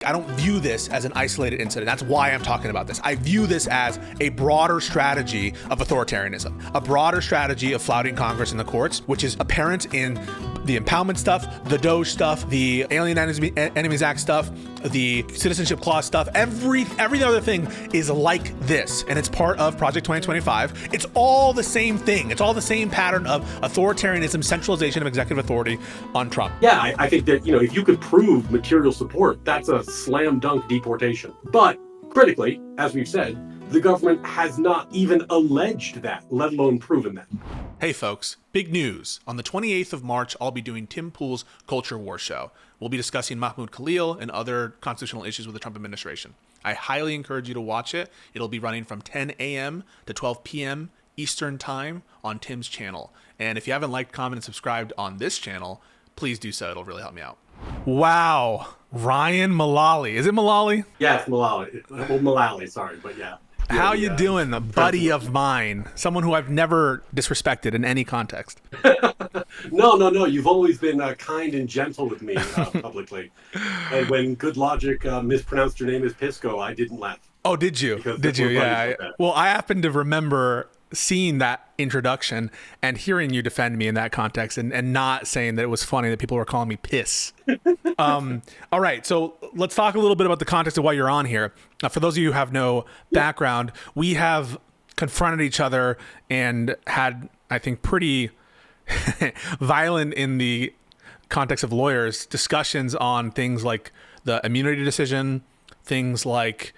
I don't view this as an isolated incident. That's why I'm talking about this. I view this as a broader strategy of authoritarianism, a broader strategy of flouting Congress and the courts, which is apparent in the impoundment stuff, the DOJ stuff, the Alien Enemies Act stuff, the Citizenship Clause stuff. Every other thing is like this, and it's part of Project 2025. It's all the same thing. It's all the same pattern of authoritarianism, centralization of executive authority on Trump. Yeah, I think that, if you could prove material support, that's a slam dunk deportation. But critically, as we've said, the government has not even alleged that, let alone proven that. Hey folks, big news. On the 28th of March, I'll be doing Tim Pool's Culture War show. We'll be discussing Mahmoud Khalil and other constitutional issues with the Trump administration. I highly encourage you to watch it. It'll be running from 10 a.m. to 12 p.m. Eastern Time on Tim's channel. And if you haven't liked, commented, and subscribed on this channel, please do so. It'll really help me out. Wow. Ryan Mullally. Is it Mullally? Yeah, it's Mullally. Well, Mullally, sorry, but yeah. How you doing, a buddy of mine? Someone who I've never disrespected in any context. No. You've always been kind and gentle with me publicly. And when Good Logic mispronounced your name as Pisco, I didn't laugh. Oh, did you? Did you? Yeah. Well, I happen to remember seeing that introduction and hearing you defend me in that context and not saying that it was funny that people were calling me piss. All right, so let's talk a little bit about the context of why you're on here. For those of you who have no background, we have confronted each other and had, I think, pretty violent in the context of lawyers discussions on things like the immunity decision, things like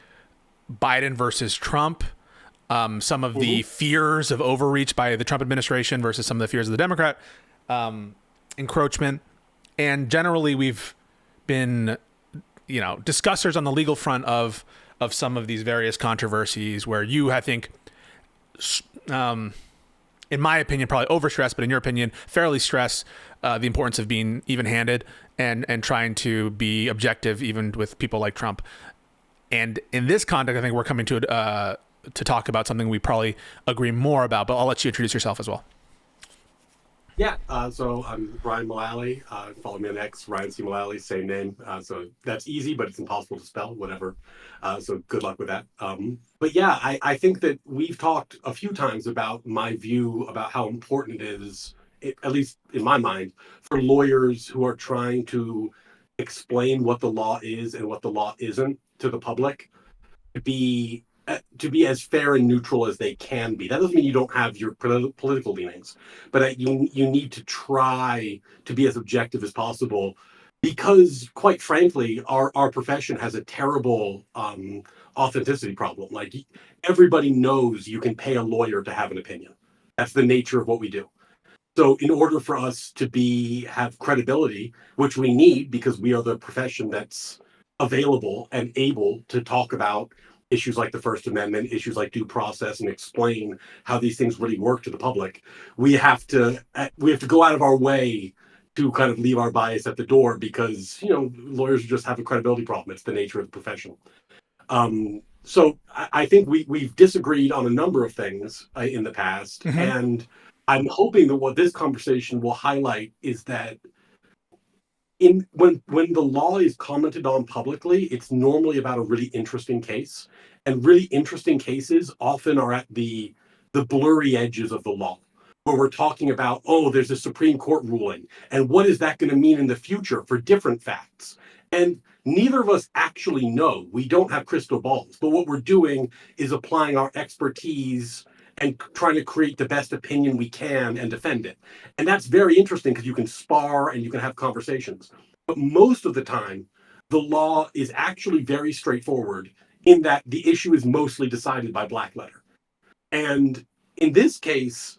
Biden versus Trump, some of the fears of overreach by the Trump administration versus some of the fears of the Democrat encroachment. And generally, we've been, discussers on the legal front of some of these various controversies where you, I think, in my opinion, probably overstress, but in your opinion, fairly stress the importance of being even-handed and trying to be objective even with people like Trump. And in this context, I think we're coming to talk about something we probably agree more about, but I'll let you introduce yourself as well. Yeah, so I'm Ryan Mullally. Follow me on X, Ryan C. Mullally, same name. So that's easy, but it's impossible to spell, whatever. So good luck with that. But yeah, I think that we've talked a few times about my view about how important it is, at least in my mind, for lawyers who are trying to explain what the law is and what the law isn't to the public to be as fair and neutral as they can be. That doesn't mean you don't have your political leanings, but you need to try to be as objective as possible, because quite frankly, our profession has a terrible authenticity problem. Like, everybody knows you can pay a lawyer to have an opinion. That's the nature of what we do. So in order for us to have credibility, which we need because we are the profession that's available and able to talk about issues like the First Amendment, issues like due process, and explain how these things really work to the public, we have to go out of our way to kind of leave our bias at the door, because lawyers just have a credibility problem. It's the nature of the profession. So I think we've disagreed on a number of things in the past, and I'm hoping that what this conversation will highlight is that when the law is commented on publicly, it's normally about a really interesting case. And really interesting cases often are at the blurry edges of the law, where we're talking about, there's a Supreme Court ruling, and what is that going to mean in the future for different facts? And neither of us actually know. We don't have crystal balls. But what we're doing is applying our expertise and trying to create the best opinion we can and defend it. And that's very interesting because you can spar and you can have conversations. But most of the time, the law is actually very straightforward in that the issue is mostly decided by black letter. And in this case,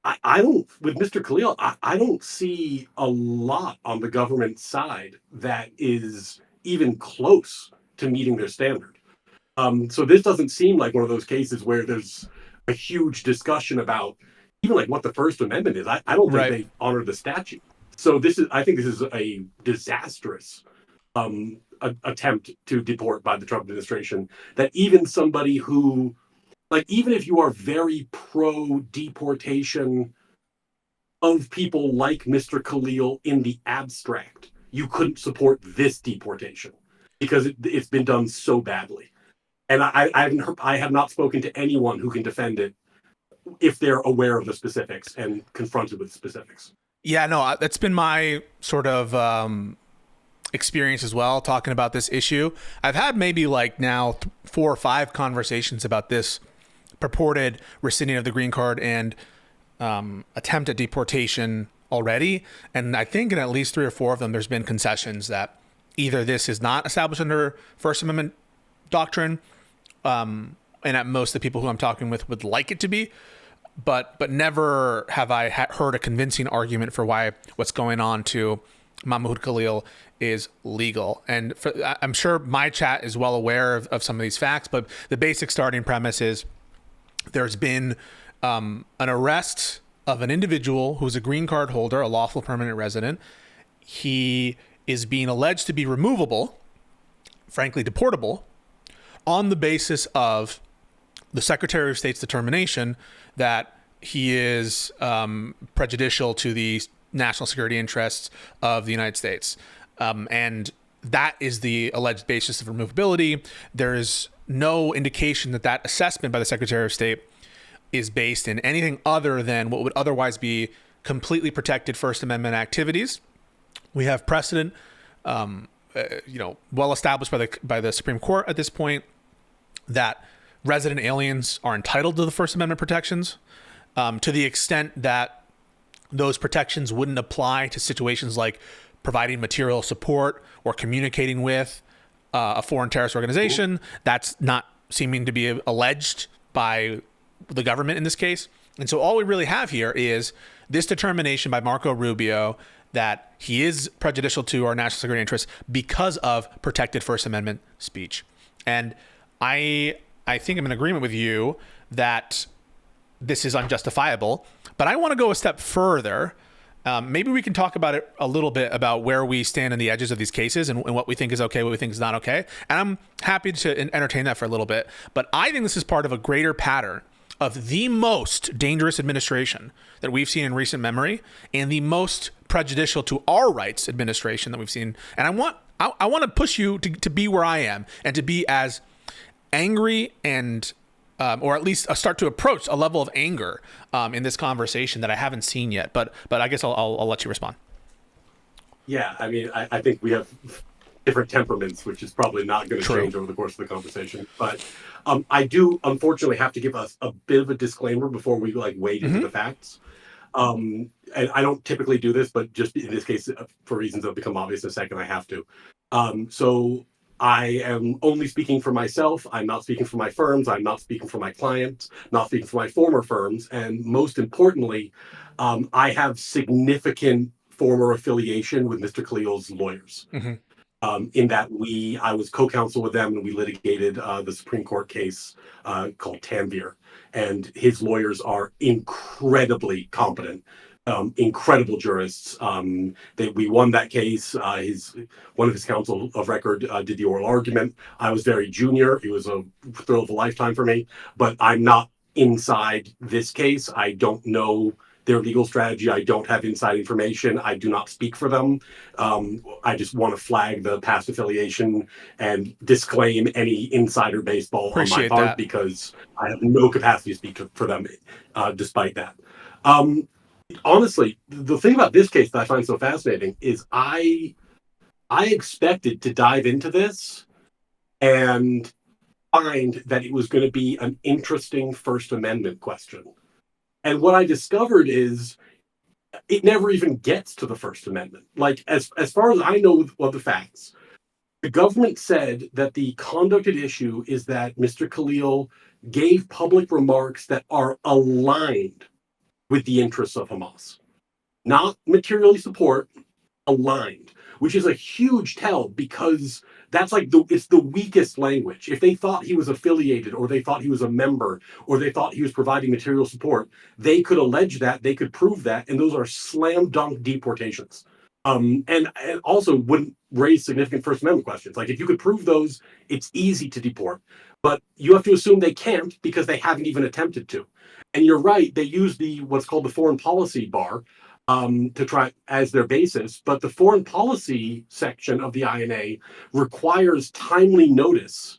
I don't, with Mr. Khalil, I don't see a lot on the government side that is even close to meeting their standard. So this doesn't seem like one of those cases where there's a huge discussion about even like what the First Amendment is. I don't think they honor the statute. So I think this is a disastrous attempt to deport by the Trump administration, that even somebody who, even if you are very pro deportation of people like Mr. Khalil in the abstract, you couldn't support this deportation. because it's been done so badly. And I have not spoken to anyone who can defend it if they're aware of the specifics and confronted with specifics. Yeah, no, that's been my sort of experience as well, talking about this issue. I've had maybe like now 4 or 5 conversations about this purported rescinding of the green card and attempt at deportation already. And I think in at least 3 or 4 of them, there's been concessions that either this is not established under First Amendment doctrine, and at most the people who I'm talking with would like it to be, but never have I heard a convincing argument for why what's going on to Mahmoud Khalil is legal. And I'm sure my chat is well aware of some of these facts, but the basic starting premise is there's been an arrest of an individual who's a green card holder, a lawful permanent resident. He is being alleged to be removable, frankly deportable, on the basis of the Secretary of State's determination that he is prejudicial to the national security interests of the United States. And that is the alleged basis of removability. There is no indication that that assessment by the Secretary of State is based in anything other than what would otherwise be completely protected First Amendment activities. We have precedent, well established by the Supreme Court at this point, that resident aliens are entitled to the First Amendment protections, to the extent that those protections wouldn't apply to situations like providing material support or communicating with a foreign terrorist organization. That's not seeming to be alleged by the government in this case. And so all we really have here is this determination by Marco Rubio that he is prejudicial to our national security interests because of protected First Amendment speech. And I think I'm in agreement with you that this is unjustifiable, but I want to go a step further. Maybe we can talk about it a little bit about where we stand on the edges of these cases and what we think is okay, what we think is not okay. And I'm happy to entertain that for a little bit. But I think this is part of a greater pattern of the most dangerous administration that we've seen in recent memory and the most prejudicial to our rights administration that we've seen. And I want to push you to be where I am and to be as angry and or at least start to approach a level of anger in this conversation that I haven't seen yet. But I guess I'll let you respond. Yeah, I mean, I think we have different temperaments, which is probably not going to change over the course of the conversation. But I do, unfortunately, have to give us a bit of a disclaimer before we wade into the facts. And I don't typically do this, but just in this case, for reasons that become obvious in a second, I have to. So I am only speaking for myself. I'm not speaking for my firms. I'm not speaking for my clients, not speaking for my former firms. And most importantly, I have significant former affiliation with Mr. Khalil's lawyers. In that I was co-counsel with them and we litigated the Supreme Court case called Tanvir. And his lawyers are incredibly competent, incredible jurists. We won that case. One of his counsel of record did the oral argument. I was very junior. It was a thrill of a lifetime for me, but I'm not inside this case. I don't know their legal strategy. I don't have inside information. I do not speak for them. I just want to flag the past affiliation and disclaim any insider baseball on my part because I have no capacity to speak for them despite that. Honestly, the thing about this case that I find so fascinating is I expected to dive into this and find that it was going to be an interesting First Amendment question. And what I discovered is it never even gets to the First Amendment. Like, as far as I know of the facts, the government said that the conduct at issue is that Mr. Khalil gave public remarks that are aligned with the interests of Hamas. Not materially support, aligned, which is a huge tell because that's it's the weakest language. If they thought he was affiliated or they thought he was a member or they thought he was providing material support, they could allege that, they could prove that, and those are slam dunk deportations. And also wouldn't raise significant First Amendment questions. Like if you could prove those, it's easy to deport. But you have to assume they can't because they haven't even attempted to. And you're right, they use what's called the foreign policy bar, to try as their basis, but the foreign policy section of the INA requires timely notice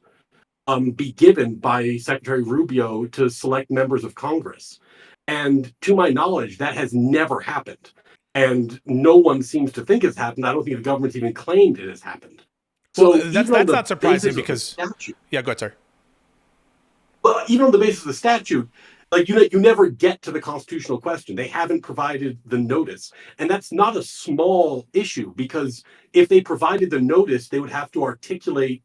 be given by Secretary Rubio to select members of Congress. And to my knowledge, that has never happened. And no one seems to think it's happened. I don't think the government's even claimed it has happened. So well, that's not surprising because statute, yeah, go ahead, sir. Well, even on the basis of the statute, like you never get to the constitutional question. They haven't provided the notice, and that's not a small issue because if they provided the notice, they would have to articulate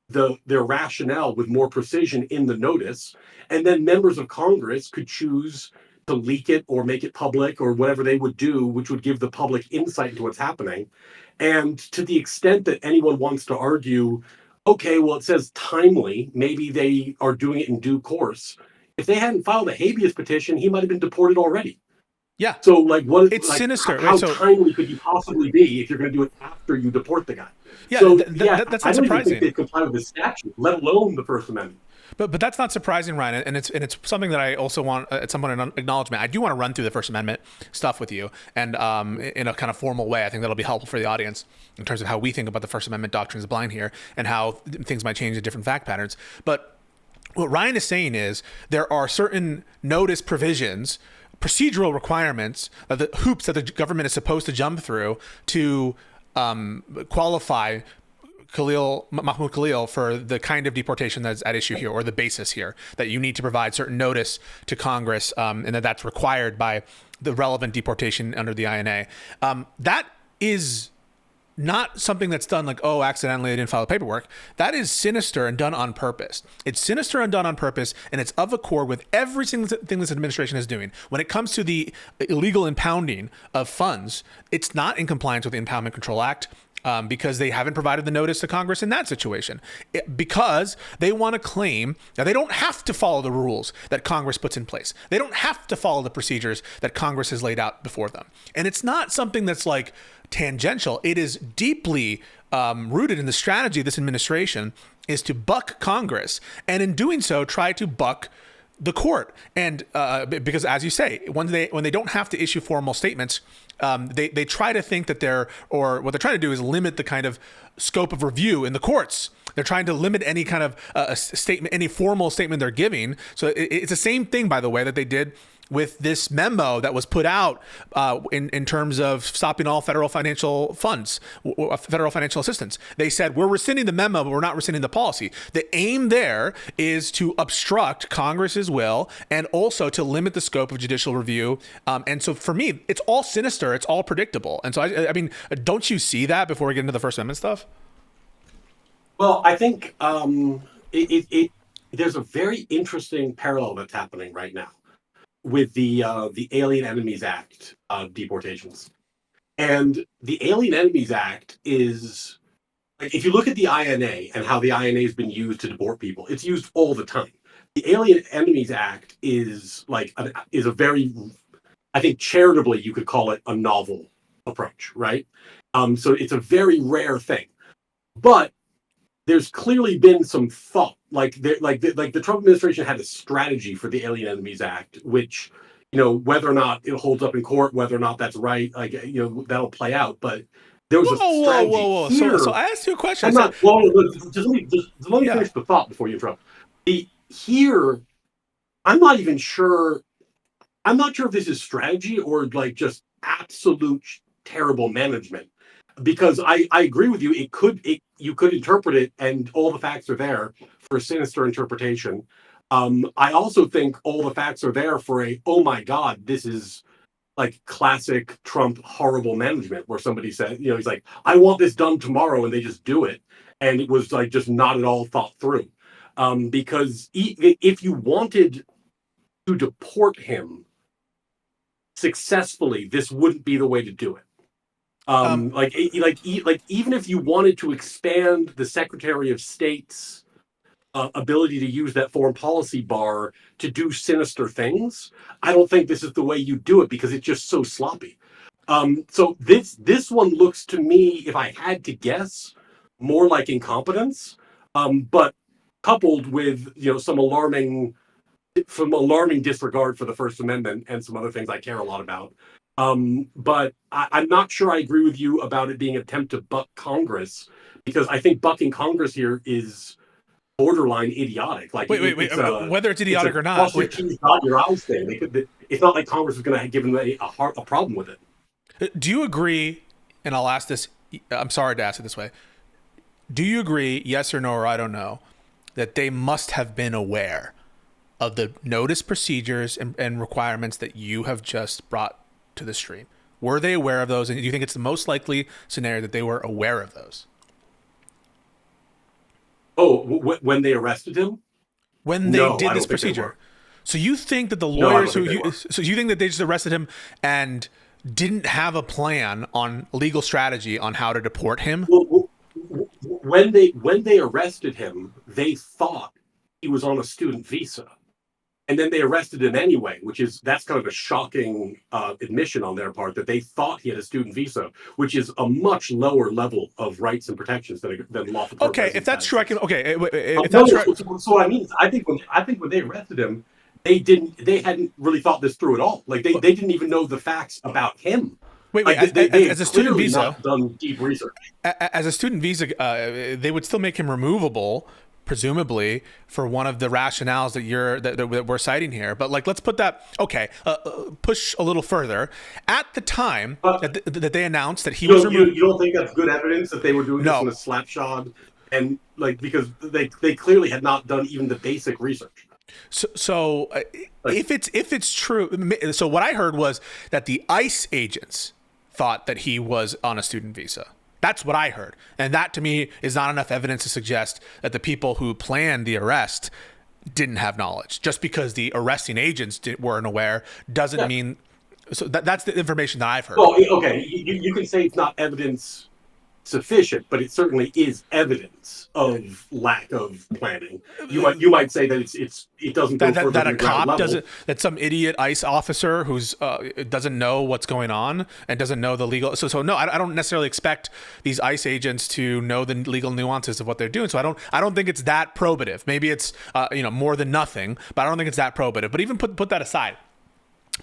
their rationale with more precision in the notice, and then members of Congress could choose to leak it or make it public or whatever they would do, which would give the public insight into what's happening. And to the extent that anyone wants to argue, okay, well, it says timely, maybe they are doing it in due course. If they hadn't filed a habeas petition, he might have been deported already. Yeah. So, like, what? It's like, sinister. How timely could you possibly be if you're going to do it after you deport the guy? Yeah, so, that's not I don't surprising. even think they comply with the statute, let alone the First Amendment. But that's not surprising, Ryan, and it's something that I also want at some point an acknowledgement. I do want to run through the First Amendment stuff with you, and in a kind of formal way. I think that'll be helpful for the audience in terms of how we think about the First Amendment doctrines of blind here and how things might change in different fact patterns. But what Ryan is saying is there are certain notice provisions, procedural requirements, the hoops that the government is supposed to jump through to qualify Mahmoud Khalil for the kind of deportation that's at issue here, or the basis here, that you need to provide certain notice to Congress, and that's required by the relevant deportation under the INA. That is not something that's done like, oh, accidentally they didn't file the paperwork. That is sinister and done on purpose. It's sinister and done on purpose, and it's of accord with every single thing this administration is doing. When it comes to the illegal impounding of funds, it's not in compliance with the Impoundment Control Act. Because they haven't provided the notice to Congress in that situation. Because they want to claim that they don't have to follow the rules that Congress puts in place. They don't have to follow the procedures that Congress has laid out before them. And it's not something that's like tangential. It is deeply rooted in the strategy of this administration is to buck Congress. And in doing so, try to buck the court. And because, as you say, when they don't have to issue formal statements, they try to think that what they're trying to do is limit the kind of scope of review in the courts. They're trying to limit any kind of statement, any formal statement they're giving. So it's the same thing, by the way, that they did with this memo that was put out in terms of stopping all federal financial funds, federal financial assistance. They said, we're rescinding the memo, but we're not rescinding the policy. The aim there is to obstruct Congress's will and also to limit the scope of judicial review. And so for me, it's all sinister. It's all predictable. And so, I mean, don't you see that before we get into the First Amendment stuff? Well, I think there's a very interesting parallel that's happening right now with the Alien Enemies Act deportations. And the Alien Enemies Act is, like, if you look at the INA and how the INA has been used to deport people, it's used all the time. The Alien Enemies Act is a very, I think charitably you could call it a novel approach, right? So it's a very rare thing. But there's clearly been some thought, like the Trump administration had a strategy for the Alien Enemies Act, which, whether or not it holds up in court, whether or not that's right, that'll play out. But there was a strategy. Whoa. Here, so I asked you a question. Just let me finish the thought before you interrupt. Here, I'm not even sure. I'm not sure if this is strategy or like just absolute terrible management. Because I agree with you, you could interpret it, and all the facts are there for a sinister interpretation. I also think all the facts are there for oh my God, this is like classic Trump horrible management, where somebody said, he's like, I want this done tomorrow, and they just do it, and it was like just not at all thought through. Because if you wanted to deport him successfully, this wouldn't be the way to do it. Even if you wanted to expand the Secretary of State's ability to use that foreign policy bar to do sinister things, I don't think this is the way you do it because it's just so sloppy. So this one looks to me, if I had to guess, more like incompetence, but coupled with some alarming disregard for the First Amendment and some other things I care a lot about. But I'm not sure I agree with you about it being an attempt to buck Congress, because I think bucking Congress here is borderline idiotic. Like Wait. Whether it's idiotic or not, cross your T's, dot your I's thing. It's not like Congress is going to give them a problem with it. do you agree? And I'll ask this. I'm sorry to ask it this way. Do you agree, yes or no, or I don't know, that they must have been aware of the notice procedures and requirements that you have just brought to the stream? Were they aware of those? And do you think it's the most likely scenario that they were aware of those? Oh, when they arrested him? When they did this procedure. So you think that the lawyers so you think that they just arrested him and didn't have a plan on legal strategy on how to deport him? Well, when they arrested him, they thought he was on a student visa. And then they arrested him anyway, that's kind of a shocking admission on their part, that they thought he had a student visa, which is a much lower level of rights and protections than lawful. Okay, if that's true, if that's true. So what I mean is, I think when they arrested him, they hadn't really thought this through at all. Like they didn't even know the facts about him. Wait, they as a student visa, not done deep research. As a student visa, they would still make him removable, presumably, for one of the rationales that we're citing here. But like, let's put that, push a little further. At the time that they announced that he was removed. You don't think that's good evidence that they were doing this in a slapshod? And like, because they clearly had not done even the basic research. So if it's true, so what I heard was that the ICE agents thought that he was on a student visa. That's what I heard. And that to me is not enough evidence to suggest that the people who planned the arrest didn't have knowledge. Just because the arresting agents weren't aware doesn't mean. So that's the information that I've heard. Well, okay, you can say it's not evidence sufficient, but it certainly is evidence of lack of planning. You might say that it doesn't go further that a than ground cop level. doesn't, that some idiot ICE officer who's doesn't know what's going on and doesn't know the legal. So no, I don't necessarily expect these ICE agents to know the legal nuances of what they're doing. So I don't think it's that probative. Maybe it's more than nothing, but I don't think it's that probative. But even put that aside.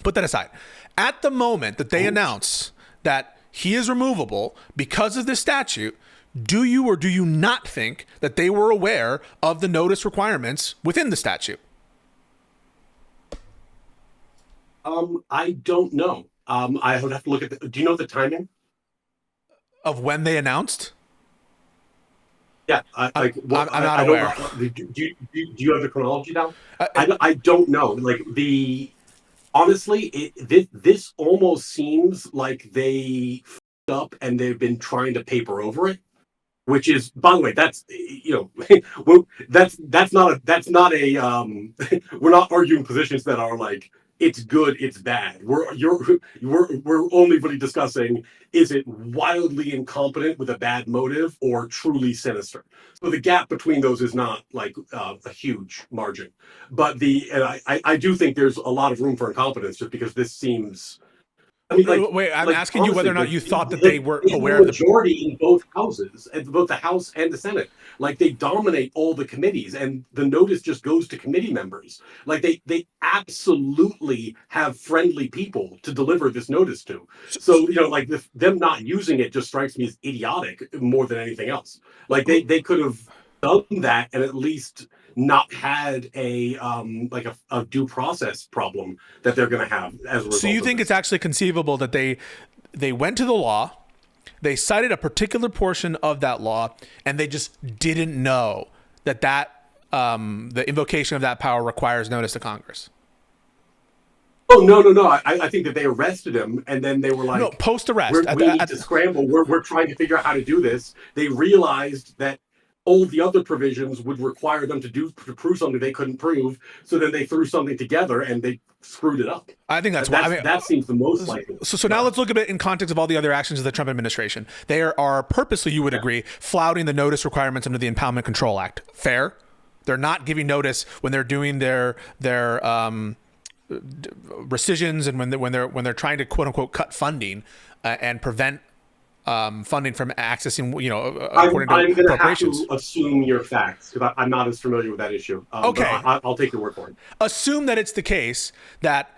Put that aside. At the moment that they announce that he is removable because of this statute, do you or do you not think that they were aware of the notice requirements within the statute? I don't know. I would have to look at do you know the timing of when they announced? Yeah, I'm not aware. Do you have the chronology down? I don't know. Like honestly, this almost seems like they f***ed up and they've been trying to paper over it. Which is, by the way, that's that's not a we're not arguing positions that are like it's good, it's bad. We're only really discussing, is it wildly incompetent with a bad motive or truly sinister? So the gap between those is not like a huge margin. But I do think there's a lot of room for incompetence, just because this seems. I mean, wait, I'm asking honestly, you whether or not you thought that they were aware of the majority in both houses, both the House and the Senate. Like they dominate all the committees, and the notice just goes to committee members. Like they absolutely have friendly people to deliver this notice to. So like them not using it just strikes me as idiotic more than anything else. Like they could have done that and at least not had a due process problem that they're going to have as a result. So you think it's actually conceivable that they went to the law, they cited a particular portion of that law, and they just didn't know that the invocation of that power requires notice to Congress? Oh, no. I think that they arrested him, and then they were like, no, post-arrest. We need to scramble. We're trying to figure out how to do this. They realized that all the other provisions would require them to prove something they couldn't prove. So then they threw something together and they screwed it up. I think that seems the most likely. So now let's look at it in context of all the other actions of the Trump administration. They are purposely, you would agree, flouting the notice requirements under the Impoundment Control Act. Fair? They're not giving notice when they're doing their rescissions and when they're trying to quote unquote cut funding and prevent funding from accessing, according to I'm going to have appropriations. to assume your facts because I'm not as familiar with that issue. Okay, I'll take your word for it. Assume that it's the case that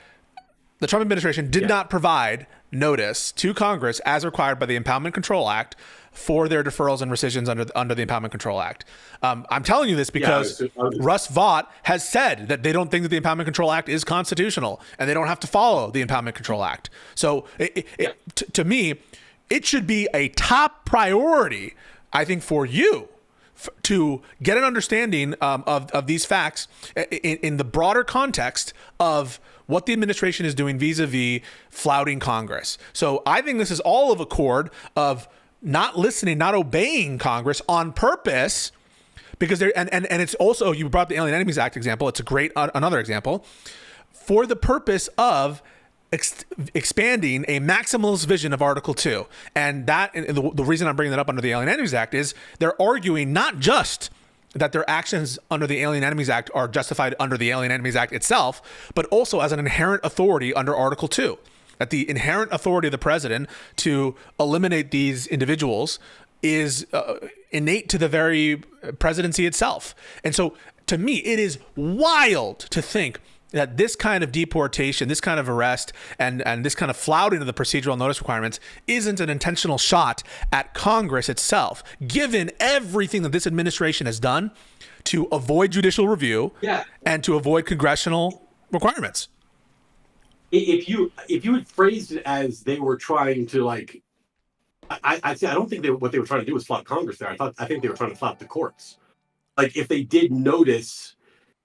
the Trump administration did not provide notice to Congress as required by the Impoundment Control Act for their deferrals and rescissions under the Impoundment Control Act. I'm telling you this because Russ Vought has said that they don't think that the Impoundment Control Act is constitutional and they don't have to follow the Impoundment Control Act. So to me, it should be a top priority, I think, for you to get an understanding of these facts in the broader context of what the administration is doing vis-a-vis flouting Congress. So I think this is all of accord of not listening, not obeying Congress on purpose, because there and it's also, you brought up the Alien Enemies Act example. It's a great another example for the purpose of expanding a maximalist vision of Article 2. And the reason I'm bringing that up under the Alien Enemies Act is they're arguing not just that their actions under the Alien Enemies Act are justified under the Alien Enemies Act itself, but also as an inherent authority under Article 2. That the inherent authority of the president to eliminate these individuals is innate to the very presidency itself. And so to me, it is wild to think that this kind of deportation, this kind of arrest, and this kind of flouting of the procedural notice requirements isn't an intentional shot at Congress itself, given everything that this administration has done to avoid judicial review and to avoid congressional requirements. If you had phrased it as they were trying to, like, I don't think what they were trying to do was flout Congress there. I think they were trying to flout the courts. Like, if they did notice,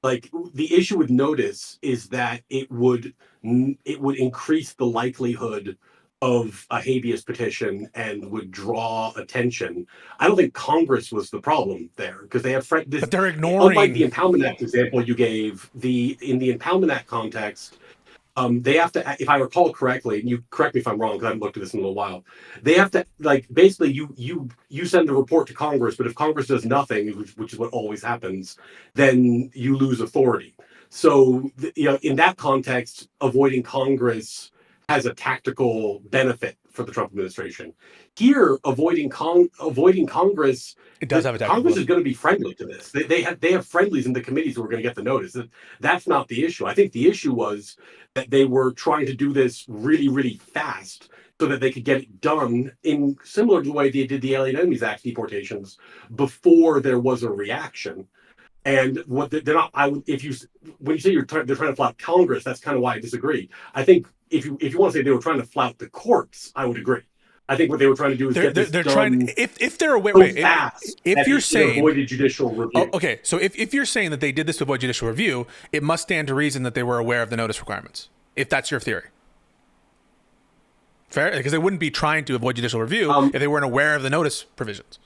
like, the issue with notice is that it would increase the likelihood of a habeas petition and would draw attention. I don't think Congress was the problem there, because they have but they're ignoring. Unlike the Impoundment Act example you gave, in the Impoundment Act context, they have to, if I recall correctly, and you correct me if I'm wrong because I haven't looked at this in a little while, they have to, like, basically you send a report to Congress, but if Congress does nothing, which is what always happens, then you lose authority. So in that context, avoiding Congress has a tactical benefit for the Trump administration. Here, avoiding Congress, it does have a tactical Congress is going to be friendly to this. They have friendlies in the committees who are going to get the notice. That's not the issue. I think the issue was that they were trying to do this really, really fast so that they could get it done in similar to the way they did the Alien Enemies Act deportations before there was a reaction. And what they're not, when you say they're trying to flout Congress, that's kind of why I disagree. I think if you want to say they were trying to flout the courts, I would agree. I think what they were trying to do is get this they're done trying. If they're aware, if you're saying avoided judicial review. Okay, so if you're saying that they did this to avoid judicial review, it must stand to reason that they were aware of the notice requirements. If that's your theory, fair, because they wouldn't be trying to avoid judicial review if they weren't aware of the notice provisions.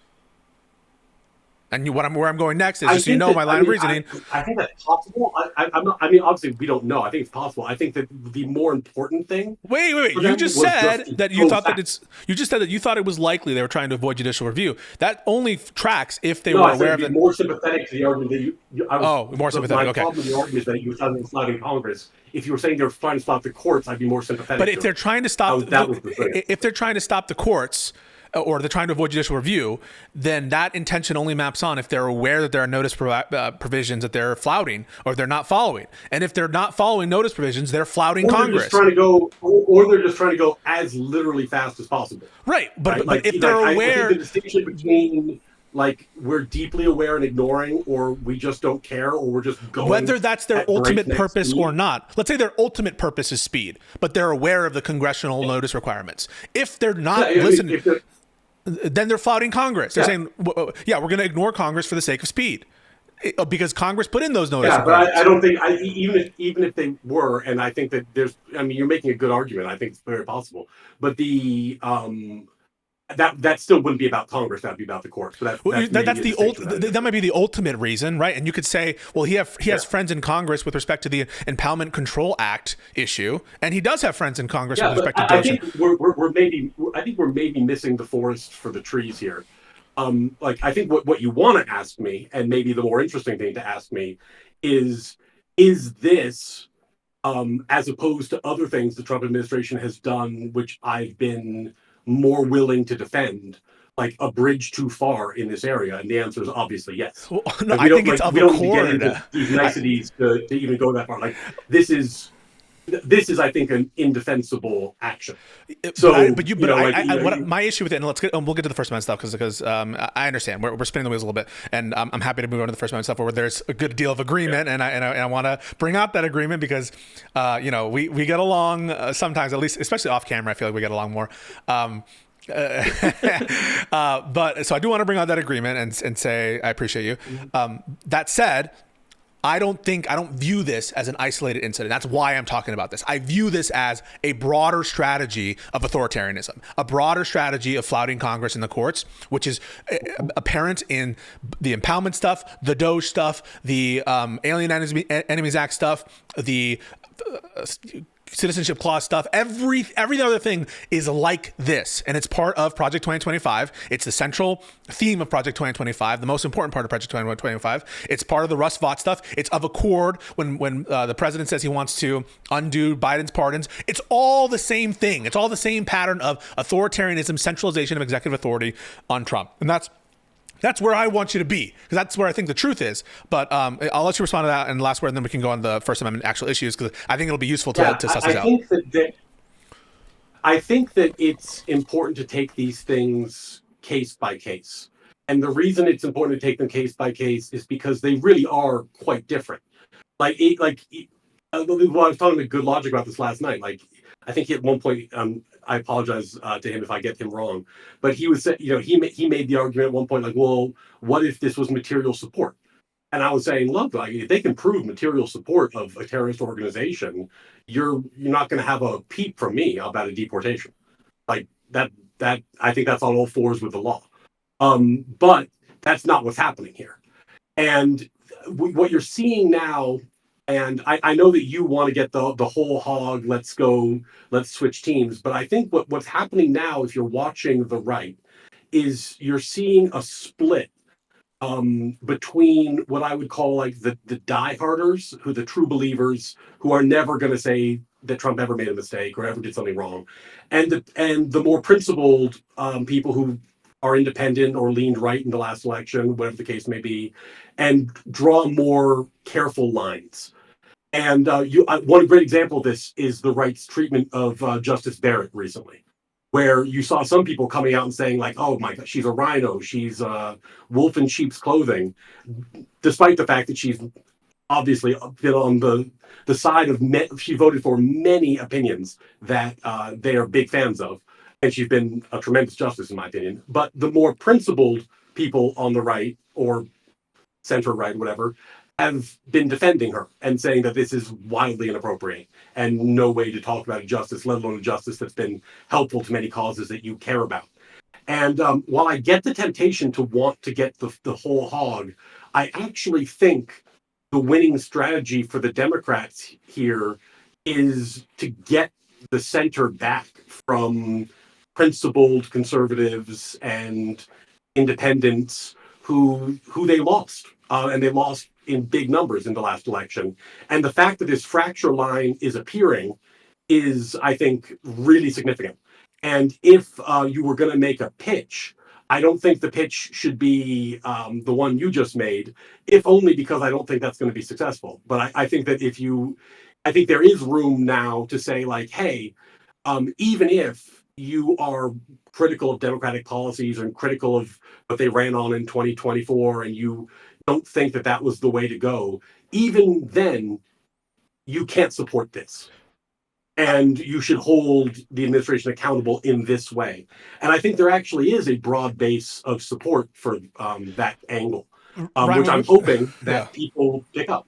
And where I'm going next is just my line of reasoning. I think that's possible. I'm not. I mean, obviously, we don't know. I think it's possible. I think that the more important thing. Wait! You just said that you thought that it's. You just said that you thought it was likely they were trying to avoid judicial review. That only tracks if they were aware of it. More sympathetic to the argument that you. More sympathetic. Okay. My problem with the argument is that you were talking about flouting Congress. If you were saying they were trying to stop the courts, I'd be more sympathetic. But if they're trying to stop, if they're trying to stop the courts, or they're trying to avoid judicial review, then that intention only maps on if they're aware that there are notice provisions that they're flouting or they're not following. And if they're not following notice provisions, they're flouting Congress. They're just trying to go as literally fast as possible. Right, but if they're aware, I think the distinction between, like, we're deeply aware and ignoring, or we just don't care, or we're just going. Whether that's their ultimate purpose or not. Let's say their ultimate purpose is speed, but they're aware of the congressional notice requirements. If they're not listening, then they're flouting Congress. They're saying, we're going to ignore Congress for the sake of speed, because Congress put in those notices. But I don't think, even if they were, and I think that you're making a good argument. I think it's very possible. But that still wouldn't be about Congress. That'd be about the courts. So that might be the ultimate reason, right? And you could say, well, he has friends in Congress with respect to the Impoundment Control Act issue, and he does have friends in Congress with respect to. I think we're maybe missing the forest for the trees here. I think what you want to ask me, and maybe the more interesting thing to ask me, is this, as opposed to other things the Trump administration has done, which I've been more willing to defend, like a bridge too far in this area? And the answer is obviously yes. Well, no, I think it's of accord. Get into these niceties to even go that far. Like, this is this is, I think, an indefensible action. My issue with it, and we'll get to the First Amendment stuff because I understand we're spinning the wheels a little bit, and I'm happy to move on to the First Amendment stuff where there's a good deal of agreement, and I want to bring out that agreement because we get along sometimes, at least, especially off camera. I feel like we get along more. But so I do want to bring out that agreement and say I appreciate you. That said, I don't view this as an isolated incident. That's why I'm talking about this. I view this as a broader strategy of authoritarianism, a broader strategy of flouting Congress and the courts, which is apparent in the impoundment stuff, the Doge stuff, the Alien Enemies Act stuff, the Citizenship Clause stuff. Every other thing is like this, and it's part of Project 2025. It's the central theme of Project 2025, the most important part of Project 2025. It's part of the Russ Vought stuff. It's of accord when the president says he wants to undo Biden's pardons. It's all the same thing. It's all the same pattern of authoritarianism, centralization of executive authority on Trump, and that's where I want you to be, because that's where I think the truth is. But I'll let you respond to that and last word, and then we can go on the First Amendment actual issues, because I think it'll be useful to suss this out. I think that it's important to take these things case by case. And the reason it's important to take them case by case is because they really are quite different. I was talking to Good Logic about this last night. I think at one point, I apologize to him if I get him wrong, but he was, he made the argument at one point, like, well, what if this was material support? And I was saying, look, if they can prove material support of a terrorist organization, you're not going to have a peep from me about a deportation. Like that I think that's on all fours with the law. But that's not what's happening here. And what you're seeing now, and I know that you want to get the whole hog, let's switch teams. But I think what's happening now, if you're watching the right, is you're seeing a split between what I would call like the dieharders, who the true believers, who are never going to say that Trump ever made a mistake or ever did something wrong, and the more principled people who are independent or leaned right in the last election, whatever the case may be, and draw more careful lines. And one great example of this is the right's treatment of Justice Barrett recently, where you saw some people coming out and saying, like, oh my God, she's a rhino, she's a wolf in sheep's clothing, despite the fact that she's obviously been on the side of she voted for many opinions that they are big fans of, and she's been a tremendous justice in my opinion. But the more principled people on the right, or center right, whatever, have been defending her and saying that this is wildly inappropriate and no way to talk about a justice, let alone a justice that's been helpful to many causes that you care about. And while I get the temptation to want to get the whole hog, I actually think the winning strategy for the Democrats here is to get the center back from principled conservatives and independents who they lost. And they lost in big numbers in the last election. And the fact that this fracture line is appearing is, I think, really significant. And if you were going to make a pitch, I don't think the pitch should be the one you just made, if only because I don't think that's going to be successful. But I think that I think there is room now to say, like, hey, even if you are critical of Democratic policies and critical of what they ran on in 2024, and you don't think that was the way to go, even then, you can't support this. And you should hold the administration accountable in this way. And I think there actually is a broad base of support for that angle, which I'm hoping that people pick up.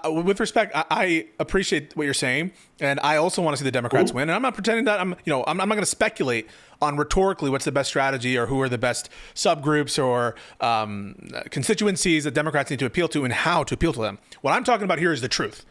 With respect, I appreciate what you're saying, and I also want to see the Democrats win. And I'm not pretending that I'm not going to speculate on rhetorically what's the best strategy or who are the best subgroups or constituencies that Democrats need to appeal to and how to appeal to them. What I'm talking about here is the truth.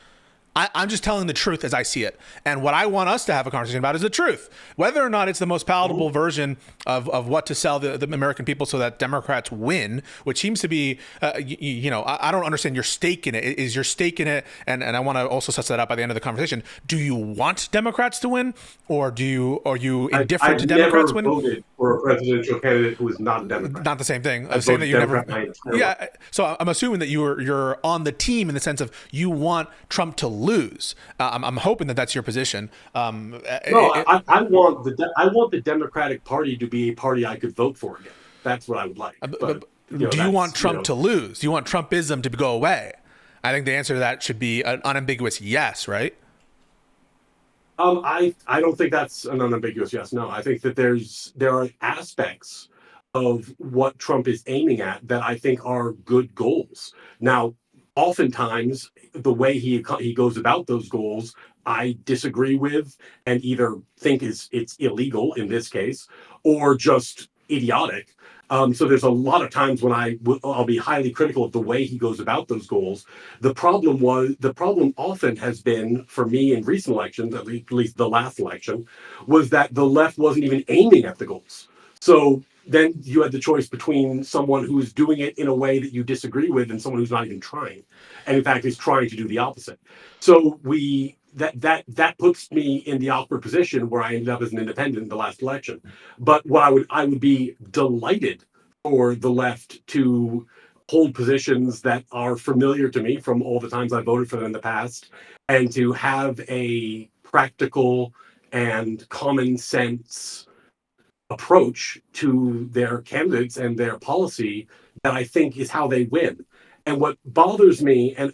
I'm just telling the truth as I see it. And what I want us to have a conversation about is the truth. Whether or not it's the most palatable version of what to sell the American people so that Democrats win, which seems to be, I don't understand your stake in it. Is your stake in it, and I want to also suss that out by the end of the conversation, do you want Democrats to win, or are you indifferent to Democrats winning? I've never voted for a presidential candidate who is not a Democrat. Not the same thing. I'm saying that you never. Yeah. So I'm assuming that you're on the team in the sense of you want Trump to lose. I'm hoping that that's your position. No, I want the Democratic Party to be a party I could vote for again. That's what I would like. But do you want Trump to lose? Do you want Trumpism to go away? I think the answer to that should be an unambiguous yes, right? I don't think that's an unambiguous yes. No, I think that there are aspects of what Trump is aiming at that I think are good goals. Now, oftentimes the way he goes about those goals, I disagree with and either think it's illegal in this case or just idiotic. So there's a lot of times when I'll be highly critical of the way he goes about those goals. The problem often has been for me in recent elections, at least the last election, was that the left wasn't even aiming at the goals. So then you had the choice between someone who's doing it in a way that you disagree with and someone who's not even trying, and in fact is trying to do the opposite. So that puts me in the awkward position where I ended up as an independent in the last election. But what I would be delighted for the left to hold positions that are familiar to me from all the times I voted for them in the past, and to have a practical and common sense approach to their candidates and their policy that I think is how they win. And what bothers me, and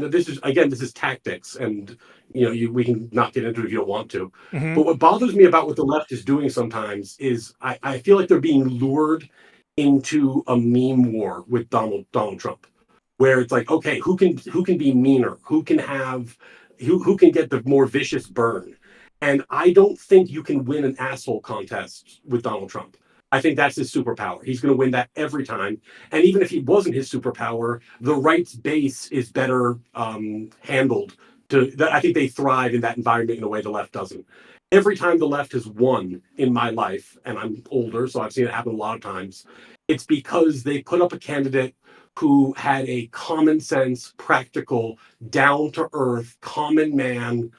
this is tactics, and we can not get into it if you don't want to. Mm-hmm. But what bothers me about what the left is doing sometimes is I feel like they're being lured into a meme war with Donald Trump, where it's like, okay, who can be meaner, who can get the more vicious burn. And I don't think you can win an asshole contest with Donald Trump. I think that's his superpower. He's going to win that every time. And even if he wasn't his superpower, the right's base is better handled. I think they thrive in that environment in a way the left doesn't. Every time the left has won in my life, and I'm older, so I've seen it happen a lot of times, it's because they put up a candidate who had a common sense, practical, down-to-earth, common man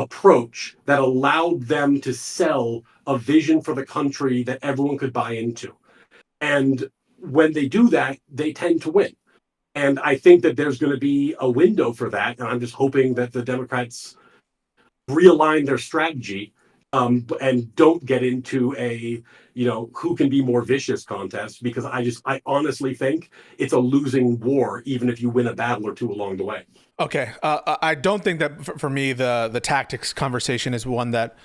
approach that allowed them to sell a vision for the country that everyone could buy into. And when they do that, they tend to win. And I think that there's going to be a window for that. And I'm just hoping that the Democrats realign their strategy and don't get into a, who can be more vicious contest, because I honestly think it's a losing war, even if you win a battle or two along the way. Okay. I don't think that for me, the tactics conversation is one that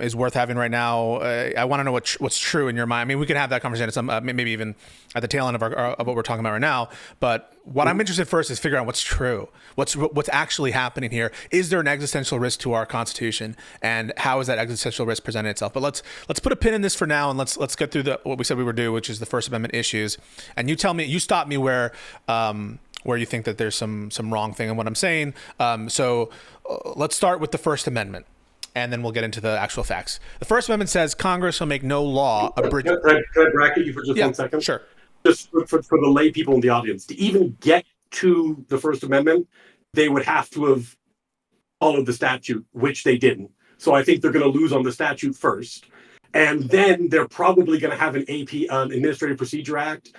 is worth having right now. I want to know what's true in your mind. I mean, we can have that conversation at some, maybe even at the tail end of what we're talking about right now. But what I'm interested first is figuring out what's true. What's actually happening here? Is there an existential risk to our Constitution? And how is that existential risk presenting itself? But let's put a pin in this for now, and let's get through what we said we would do, which is the First Amendment issues. And you stop me where you think that there's some wrong thing in what I'm saying. So let's start with the First Amendment, and then we'll get into the actual facts. The First Amendment says Congress shall make no law abridging. Can I bracket you for just 1 second? Sure. Just for the lay people in the audience, to even get to the First Amendment, they would have to have followed the statute, which they didn't. So I think they're going to lose on the statute first. And then they're probably going to have an Administrative Procedure Act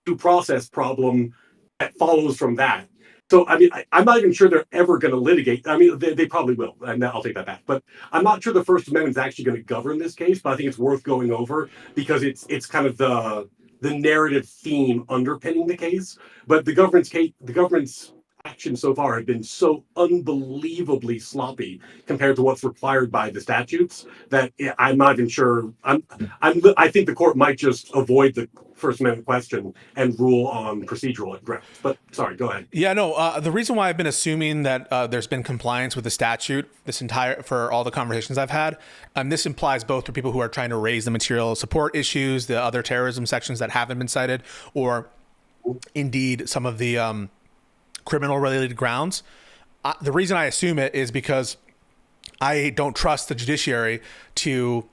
due process problem that follows from that. So, I mean, I'm not even sure they're ever going to litigate. I mean, they probably will, and I'll take that back. But I'm not sure the First Amendment is actually going to govern this case, but I think it's worth going over because it's kind of the narrative theme underpinning the case. But the government's actions so far have been so unbelievably sloppy compared to what's required by the statutes that I'm not even sure. I think the court might just avoid the First Amendment question and rule on procedural grounds. But sorry, go ahead. Yeah, no. The reason why I've been assuming that there's been compliance with the statute for all the conversations I've had, this implies both for people who are trying to raise the material support issues, the other terrorism sections that haven't been cited, or indeed some of the criminal related grounds. The reason I assume it is because I don't trust the judiciary to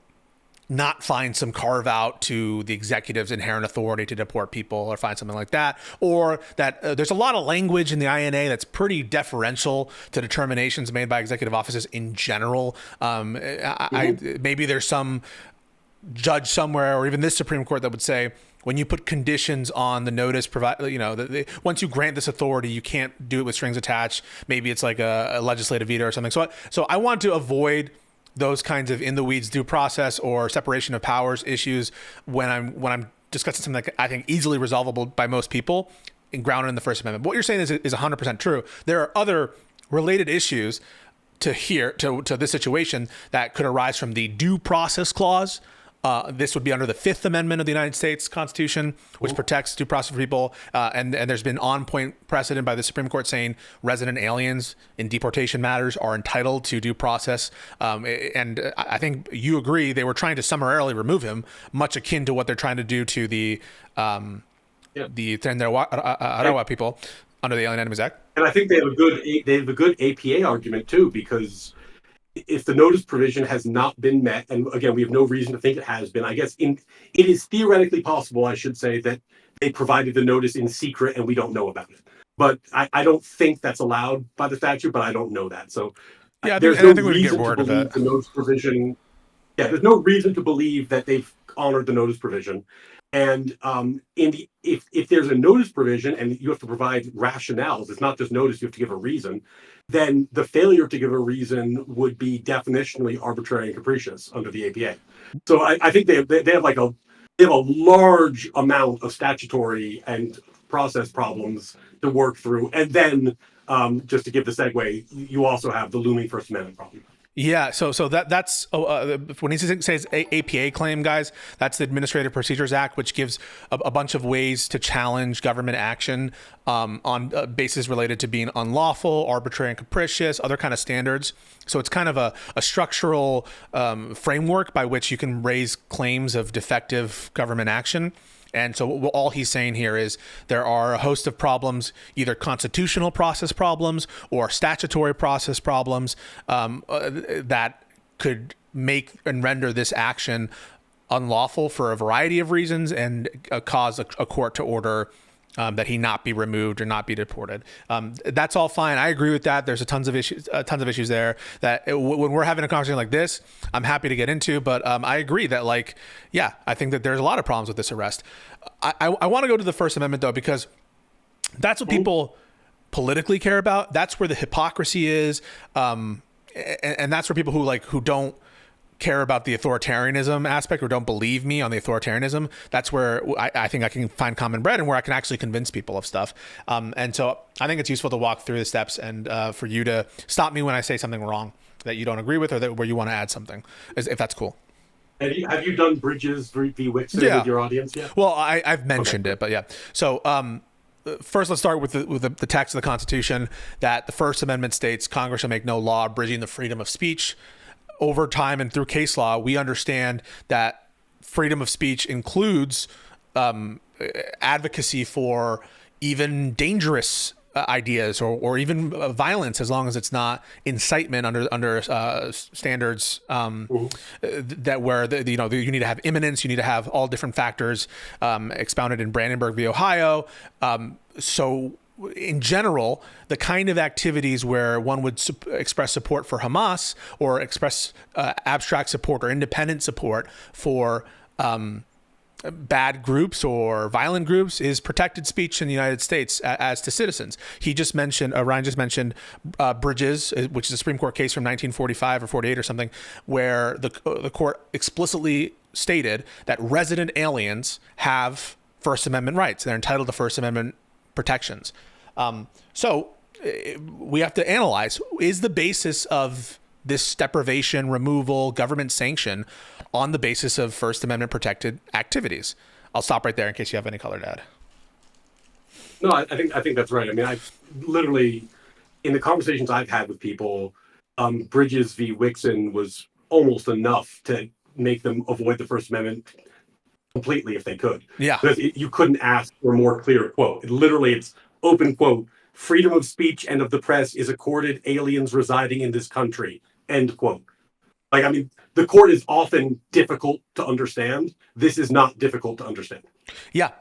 not find some carve out to the executive's inherent authority to deport people or find something like that, or that there's a lot of language in the INA that's pretty deferential to determinations made by executive offices in general. Maybe there's some judge somewhere, or even this Supreme Court, that would say when you put conditions on the notice, once you grant this authority, you can't do it with strings attached. Maybe it's like a legislative veto or something. So I want to avoid those kinds of in the weeds due process or separation of powers issues when I'm discussing something that I think easily resolvable by most people and grounded in the First Amendment. What you're saying is 100% true. There are other related issues to this situation that could arise from the due process clause. This would be under the Fifth Amendment of the United States Constitution, which protects due process for people. And there's been on-point precedent by the Supreme Court saying resident aliens in deportation matters are entitled to due process. And I think you agree they were trying to summarily remove him, much akin to what they're trying to do to the Arawa people under the Alien Enemies Act. And I think they have a good APA argument too, because if the notice provision has not been met, and again, we have no reason to think it has been, I guess it is theoretically possible, I should say, that they provided the notice in secret and we don't know about it. But I don't think that's allowed by the statute, but I don't know that. So there's no reason to believe the notice provision. Yeah, there's no reason to believe that they've honored the notice provision. And if there's a notice provision and you have to provide rationales, it's not just notice, you have to give a reason, then the failure to give a reason would be definitionally arbitrary and capricious under the APA. So I think they have a large amount of statutory and process problems to work through. And then just to give the segue, you also have the looming First Amendment problem. Yeah, so that's when he says APA claim, guys, that's the Administrative Procedures Act, which gives a bunch of ways to challenge government action on bases related to being unlawful, arbitrary and capricious, other kind of standards. So it's kind of a structural framework by which you can raise claims of defective government action. And so all he's saying here is there are a host of problems, either constitutional process problems or statutory process problems that could make and render this action unlawful for a variety of reasons and cause a court to order that he not be removed or not be deported. That's all fine. I agree with that. There's tons of issues there that when we're having a conversation like this, I'm happy to get into, but I agree that I think that there's a lot of problems with this arrest. I want to go to the First Amendment though, because that's what people politically care about. That's where the hypocrisy is. And that's where people who don't care about the authoritarianism aspect or don't believe me on the authoritarianism, that's where I think I can find common bread and where I can actually convince people of stuff. And so I think it's useful to walk through the steps and for you to stop me when I say something wrong that you don't agree with or that where you want to add something, if that's cool. Have you done Bridges v. Wixon with your audience yet? Well, I've mentioned it, but yeah. So first, let's start with the text of the Constitution that the First Amendment states Congress shall make no law abridging the freedom of speech. Over time and through case law, we understand that freedom of speech includes advocacy for even dangerous ideas or even violence, as long as it's not incitement under standards that where you need to have imminence, you need to have all different factors expounded in Brandenburg v. Ohio. So in general, the kind of activities where one would express support for Hamas or express abstract support or independent support for bad groups or violent groups is protected speech in the United States as to citizens. He just mentioned, Ryan just mentioned Bridges, which is a Supreme Court case from 1945 or 48 or something, where the court explicitly stated that resident aliens have First Amendment rights. They're entitled to First Amendment protections. So we have to analyze, is the basis of this deprivation, removal, government sanction on the basis of First Amendment protected activities? I'll stop right there in case you have any color to add. No, I think that's right. I mean, I've literally, in the conversations I've had with people, Bridges v. Wixon was almost enough to make them avoid the First Amendment completely if they could. Yeah. Because you couldn't ask for a more clear quote. It's open quote, freedom of speech and of the press is accorded aliens residing in this country, end quote. The court is often difficult to understand. This is not difficult to understand. Yeah.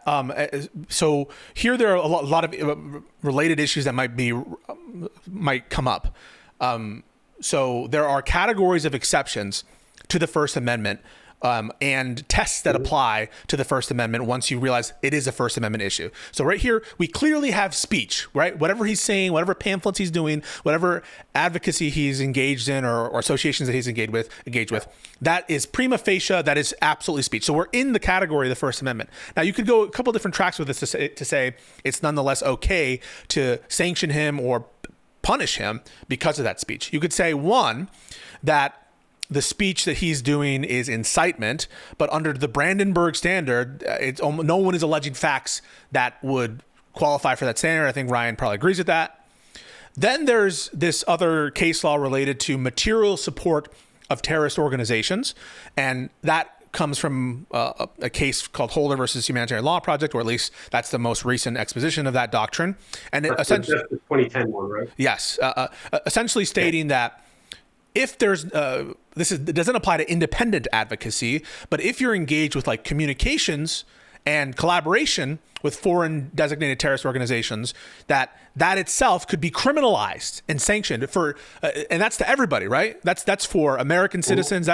So here there are a lot of related issues that might come up. So there are categories of exceptions to the First Amendment and tests that apply to the First Amendment once you realize it is a First Amendment issue. So right here, we clearly have speech, right? Whatever he's saying, whatever pamphlets he's doing, whatever advocacy he's engaged in or associations that he's engaged with, that is prima facie, that is absolutely speech. So we're in the category of the First Amendment. Now, you could go a couple different tracks with this to say it's nonetheless okay to sanction him or punish him because of that speech. You could say, one, that the speech that he's doing is incitement, but under the Brandenburg standard, no one is alleging facts that would qualify for that standard. I think Ryan probably agrees with that. Then there's this other case law related to material support of terrorist organizations, and that comes from a case called Holder versus Humanitarian Law Project, or at least that's the most recent exposition of that doctrine. And that's the 2010 one, right? Yes, essentially stating that if there's it doesn't apply to independent advocacy, but if you're engaged with like communications and collaboration with foreign designated terrorist organizations, that itself could be criminalized and sanctioned for, and that's to everybody, right? That's for American citizens.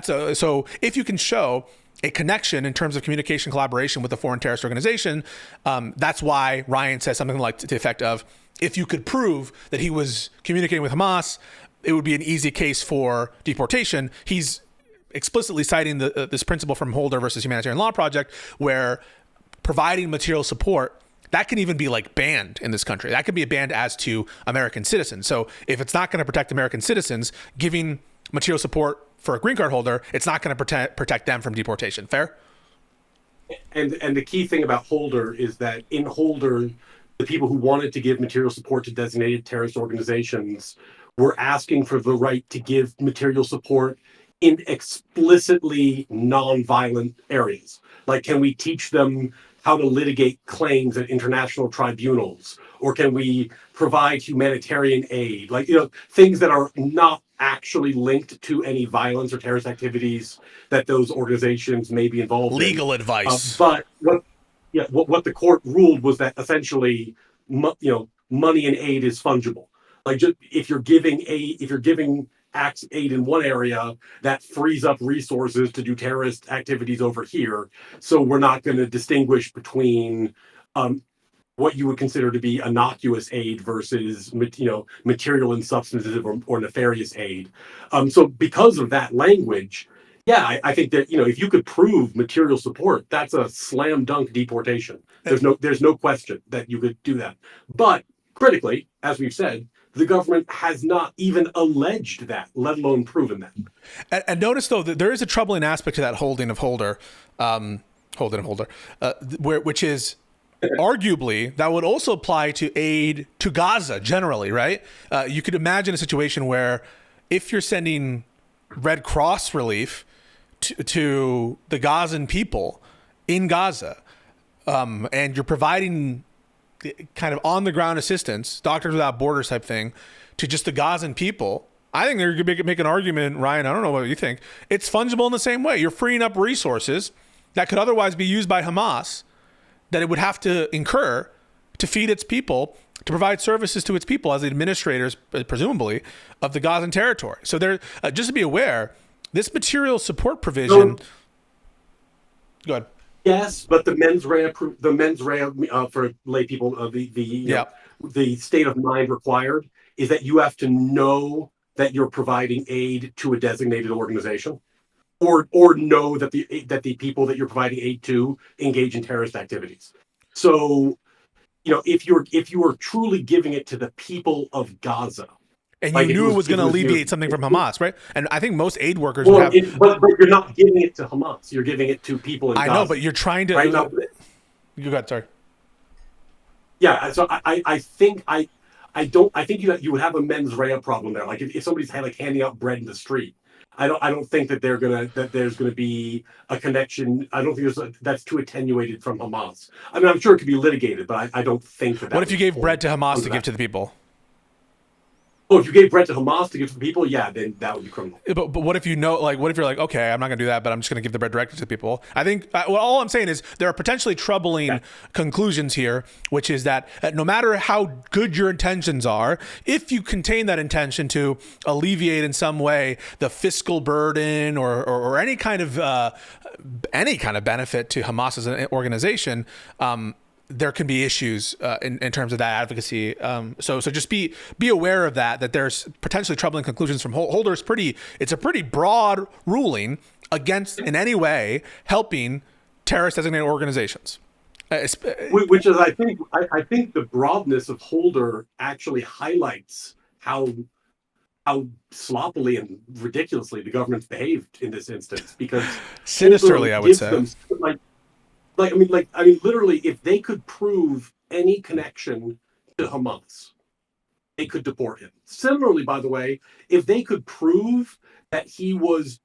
So if you can show a connection in terms of communication collaboration with a foreign terrorist organization, that's why Ryan says something like to the effect of, if you could prove that he was communicating with Hamas, it would be an easy case for deportation. He's explicitly citing this principle from Holder versus Humanitarian Law Project, where providing material support, that can even be like banned in this country. That could be banned as to American citizens. So if it's not going to protect American citizens, giving material support for a green card holder, it's not going to protect them from deportation. Fair? And the key thing about Holder is that in Holder, the people who wanted to give material support to designated terrorist organizations were asking for the right to give material support in explicitly non-violent areas. Like, can we teach them how to litigate claims at international tribunals? Or can we provide humanitarian aid? Like, things that are not actually linked to any violence or terrorist activities that those organizations may be involved in. Legal advice. But what the court ruled was that essentially, money and aid is fungible. Like, just if you're giving aid in one area, that frees up resources to do terrorist activities over here. So we're not going to distinguish between what you would consider to be innocuous aid versus material and substantive or nefarious aid. So because of that language, I think that if you could prove material support, that's a slam dunk deportation. There's no question that you could do that. But critically, as we've said, the government has not even alleged that, let alone proven that. And notice, though, that there is a troubling aspect to that holding of Holder, which is arguably that would also apply to aid to Gaza generally, right? You could imagine a situation where if you're sending Red Cross relief to the Gazan people in Gaza, and you're providing kind of on the ground assistance, Doctors Without Borders type thing, to just the Gazan people, I think they're going to make an argument, Ryan, I don't know what you think, it's fungible in the same way. You're freeing up resources that could otherwise be used by Hamas, that it would have to incur to feed its people, to provide services to its people as the administrators, presumably, of the Gazan territory. So there, just to be aware, this material support provision... Go ahead. Yes, but the mens rea for lay people, the state of mind required is that you have to know that you're providing aid to a designated organization, or know that the people that you're providing aid to engage in terrorist activities. So, if you are truly giving it to the people of Gaza, and you knew it was going to alleviate something from Hamas, right? And I think most aid workers but you're not giving it to Hamas. You're giving it to people in Gaza. I know, but you're trying to... Right now, you got, sorry. Yeah, so I think you would have a mens rea problem there. Like if somebody's handing out bread in the street, I don't think that there's gonna be a connection. I don't think that's too attenuated from Hamas. I mean, I'm sure it could be litigated, but I don't think that. What if you gave bread to Hamas to give to the people? Oh, if you gave bread to Hamas to give to the people, yeah, then that would be criminal. But what if what if you're like, okay, I'm not going to do that, but I'm just going to give the bread directly to the people? I think, well, all I'm saying is there are potentially troubling conclusions here, which is that no matter how good your intentions are, if you contain that intention to alleviate in some way the fiscal burden or any kind of benefit to Hamas as an organization, there can be issues in terms of that advocacy. So just be aware of that there's potentially troubling conclusions from Holder. It's a pretty broad ruling against in any way helping terrorist designated organizations. Which is, I think the broadness of Holder actually highlights how sloppily and ridiculously the government's behaved in this instance, because sinisterly, I would say. Literally, if they could prove any connection to Hamas, they could deport him. Similarly, by the way, if they could prove that he was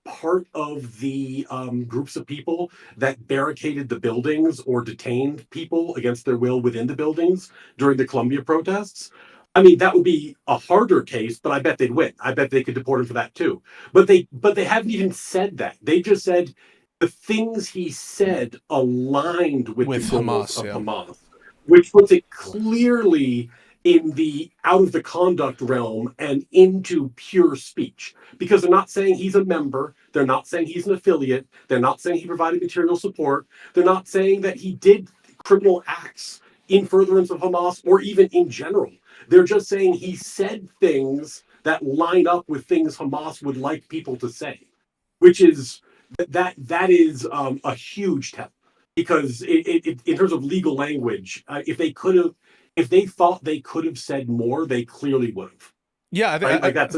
part of the groups of people that barricaded the buildings or detained people against their will within the buildings during the Columbia protests, I mean, that would be a harder case, but I bet they'd win. I bet they could deport him for that too. But they haven't even said that. They just said the things he said aligned with the goals of Hamas, which puts it clearly in the out of the conduct realm and into pure speech, because they're not saying he's a member, they're not saying he's an affiliate, they're not saying he provided material support, they're not saying that he did criminal acts in furtherance of Hamas or even in general. They're just saying he said things that line up with things Hamas would like people to say, which is that is a huge tell, because it in terms of legal language, if they thought they could have said more, they clearly would have. Yeah, that's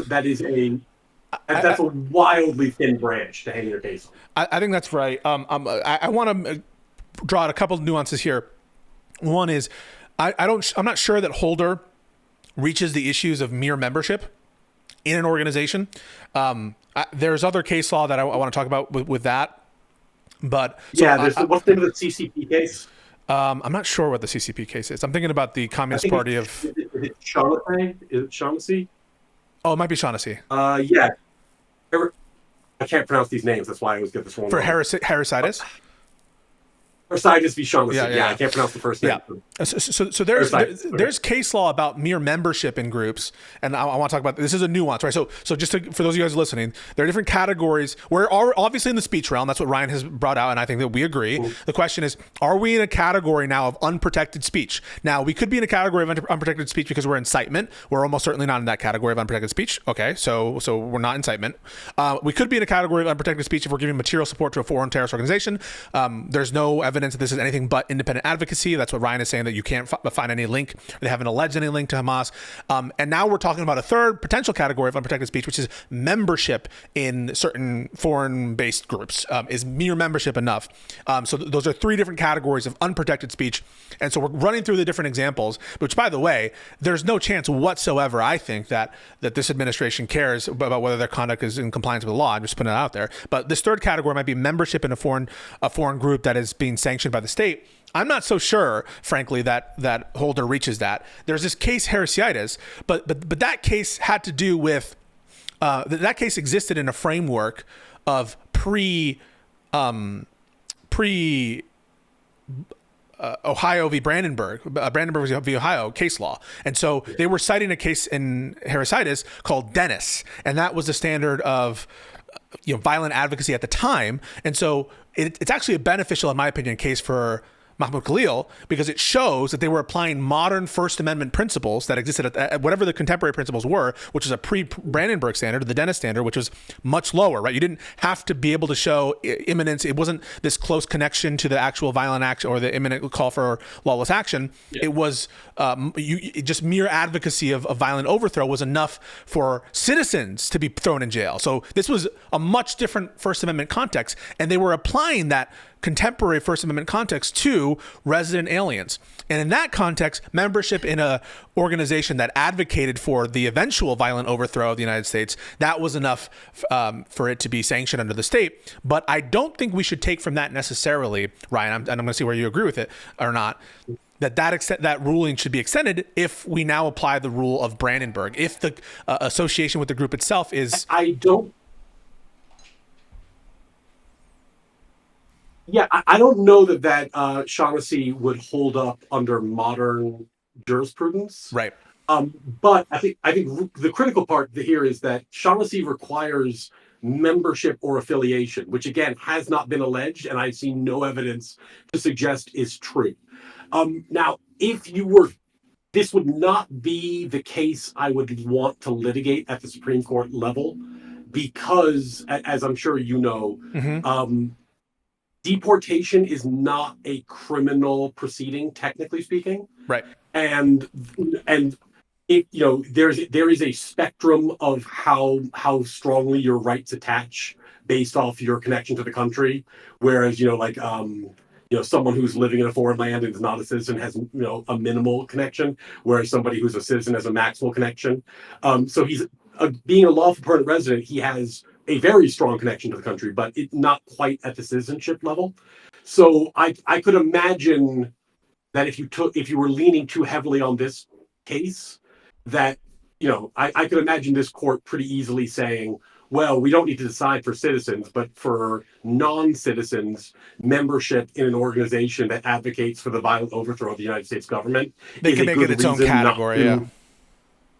a wildly thin branch to hang your case on. I think that's right. I want to draw out a couple of nuances here. One is I'm not sure that Holder reaches the issues of mere membership in an organization. There's other case law that I want to talk about with that. But what's the name of the CCP case? I'm not sure what the CCP case is. I'm thinking about the Communist Party of. Is it Shaughnessy? Is it Shaughnessy? Oh, it might be Shaughnessy. Yeah. I can't pronounce these names. That's why I always get this wrong. For Heresitis? Heresitis v. Shaughnessy. Yeah, I can't pronounce the first name. Yeah. So there's case law about mere membership in groups, and I want to talk about this is a nuance, right? So just for those of you guys listening, there are different categories. We're obviously in the speech realm. That's what Ryan has brought out, and I think that we agree. Mm-hmm. The question is, are we in a category now of unprotected speech? Now, we could be in a category of unprotected speech because we're incitement. We're almost certainly not in that category of unprotected speech. Okay, so we're not incitement. We could be in a category of unprotected speech if we're giving material support to a foreign terrorist organization. There's no evidence that this is anything but independent advocacy. That's what Ryan is saying, that you can't find any link. They haven't alleged any link to Hamas. And now we're talking about a third potential category of unprotected speech, which is membership in certain foreign-based groups. Is mere membership enough? So those are three different categories of unprotected speech. And so we're running through the different examples, which, by the way, there's no chance whatsoever, I think, that this administration cares about whether their conduct is in compliance with the law. I'm just putting it out there. But this third category might be membership in a foreign group that is being sanctioned by the state. I'm not so sure, frankly, that Holder reaches that. There's this case Heresitis, but that case had to do with that case existed in a framework of pre Ohio v. Brandenburg v. Ohio case law. And so they were citing a case in Heresitis called Dennis, and that was the standard of violent advocacy at the time. And so it's actually a beneficial, in my opinion, case for Mahmoud Khalil, because it shows that they were applying modern First Amendment principles that existed at whatever the contemporary principles were, which is a pre-Brandenburg standard, the Dennis standard, which was much lower, right? You didn't have to be able to show imminence. It wasn't this close connection to the actual violent action or the imminent call for lawless action. Yeah. It was just mere advocacy of violent overthrow was enough for citizens to be thrown in jail. So this was a much different First Amendment context, and they were applying that contemporary First Amendment context to resident aliens. And in that context, membership in a organization that advocated for the eventual violent overthrow of the United States, that was enough for it to be sanctioned under the state. But I don't think we should take from that necessarily, Ryan, and I'm going to see where you agree with it or not, that ruling should be extended if we now apply the rule of Brandenburg, if the association with the group itself is. I don't know that Shaughnessy would hold up under modern jurisprudence. Right. But I think the critical part here is that Shaughnessy requires membership or affiliation, which again has not been alleged, and I've seen no evidence to suggest is true. Now, this would not be the case I would want to litigate at the Supreme Court level, because, as I'm sure you know, deportation is not a criminal proceeding, technically speaking. Right. And there is a spectrum of how strongly your rights attach based off your connection to the country. Whereas, someone who's living in a foreign land and is not a citizen has, a minimal connection, whereas somebody who's a citizen has a maximal connection. So he's being a lawful permanent resident, he has a very strong connection to the country, but it's not quite at the citizenship level. So I could imagine that if you were leaning too heavily on this case, that, I could imagine this court pretty easily saying, well, we don't need to decide for citizens, but for non-citizens, membership in an organization that advocates for the violent overthrow of the United States government, they can make it its own category. Yeah.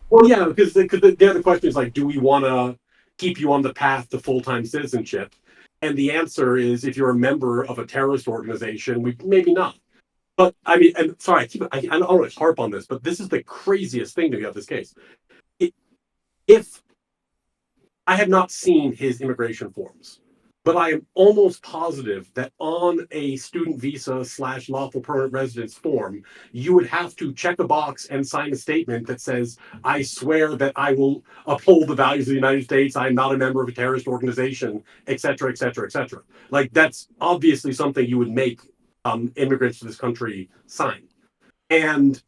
Well, yeah, because the other question is, like, do we want to keep you on the path to full-time citizenship? And the answer is, if you're a member of a terrorist organization, maybe not. But I mean, and sorry, I don't want to harp on this, but this is the craziest thing to me about this case. If I have not seen his immigration forms, but I am almost positive that on a student visa / lawful permanent residence form, you would have to check a box and sign a statement that says, I swear that I will uphold the values of the United States. I'm not a member of a terrorist organization, et cetera, et cetera, et cetera. Like, that's obviously something you would make immigrants to this country sign. And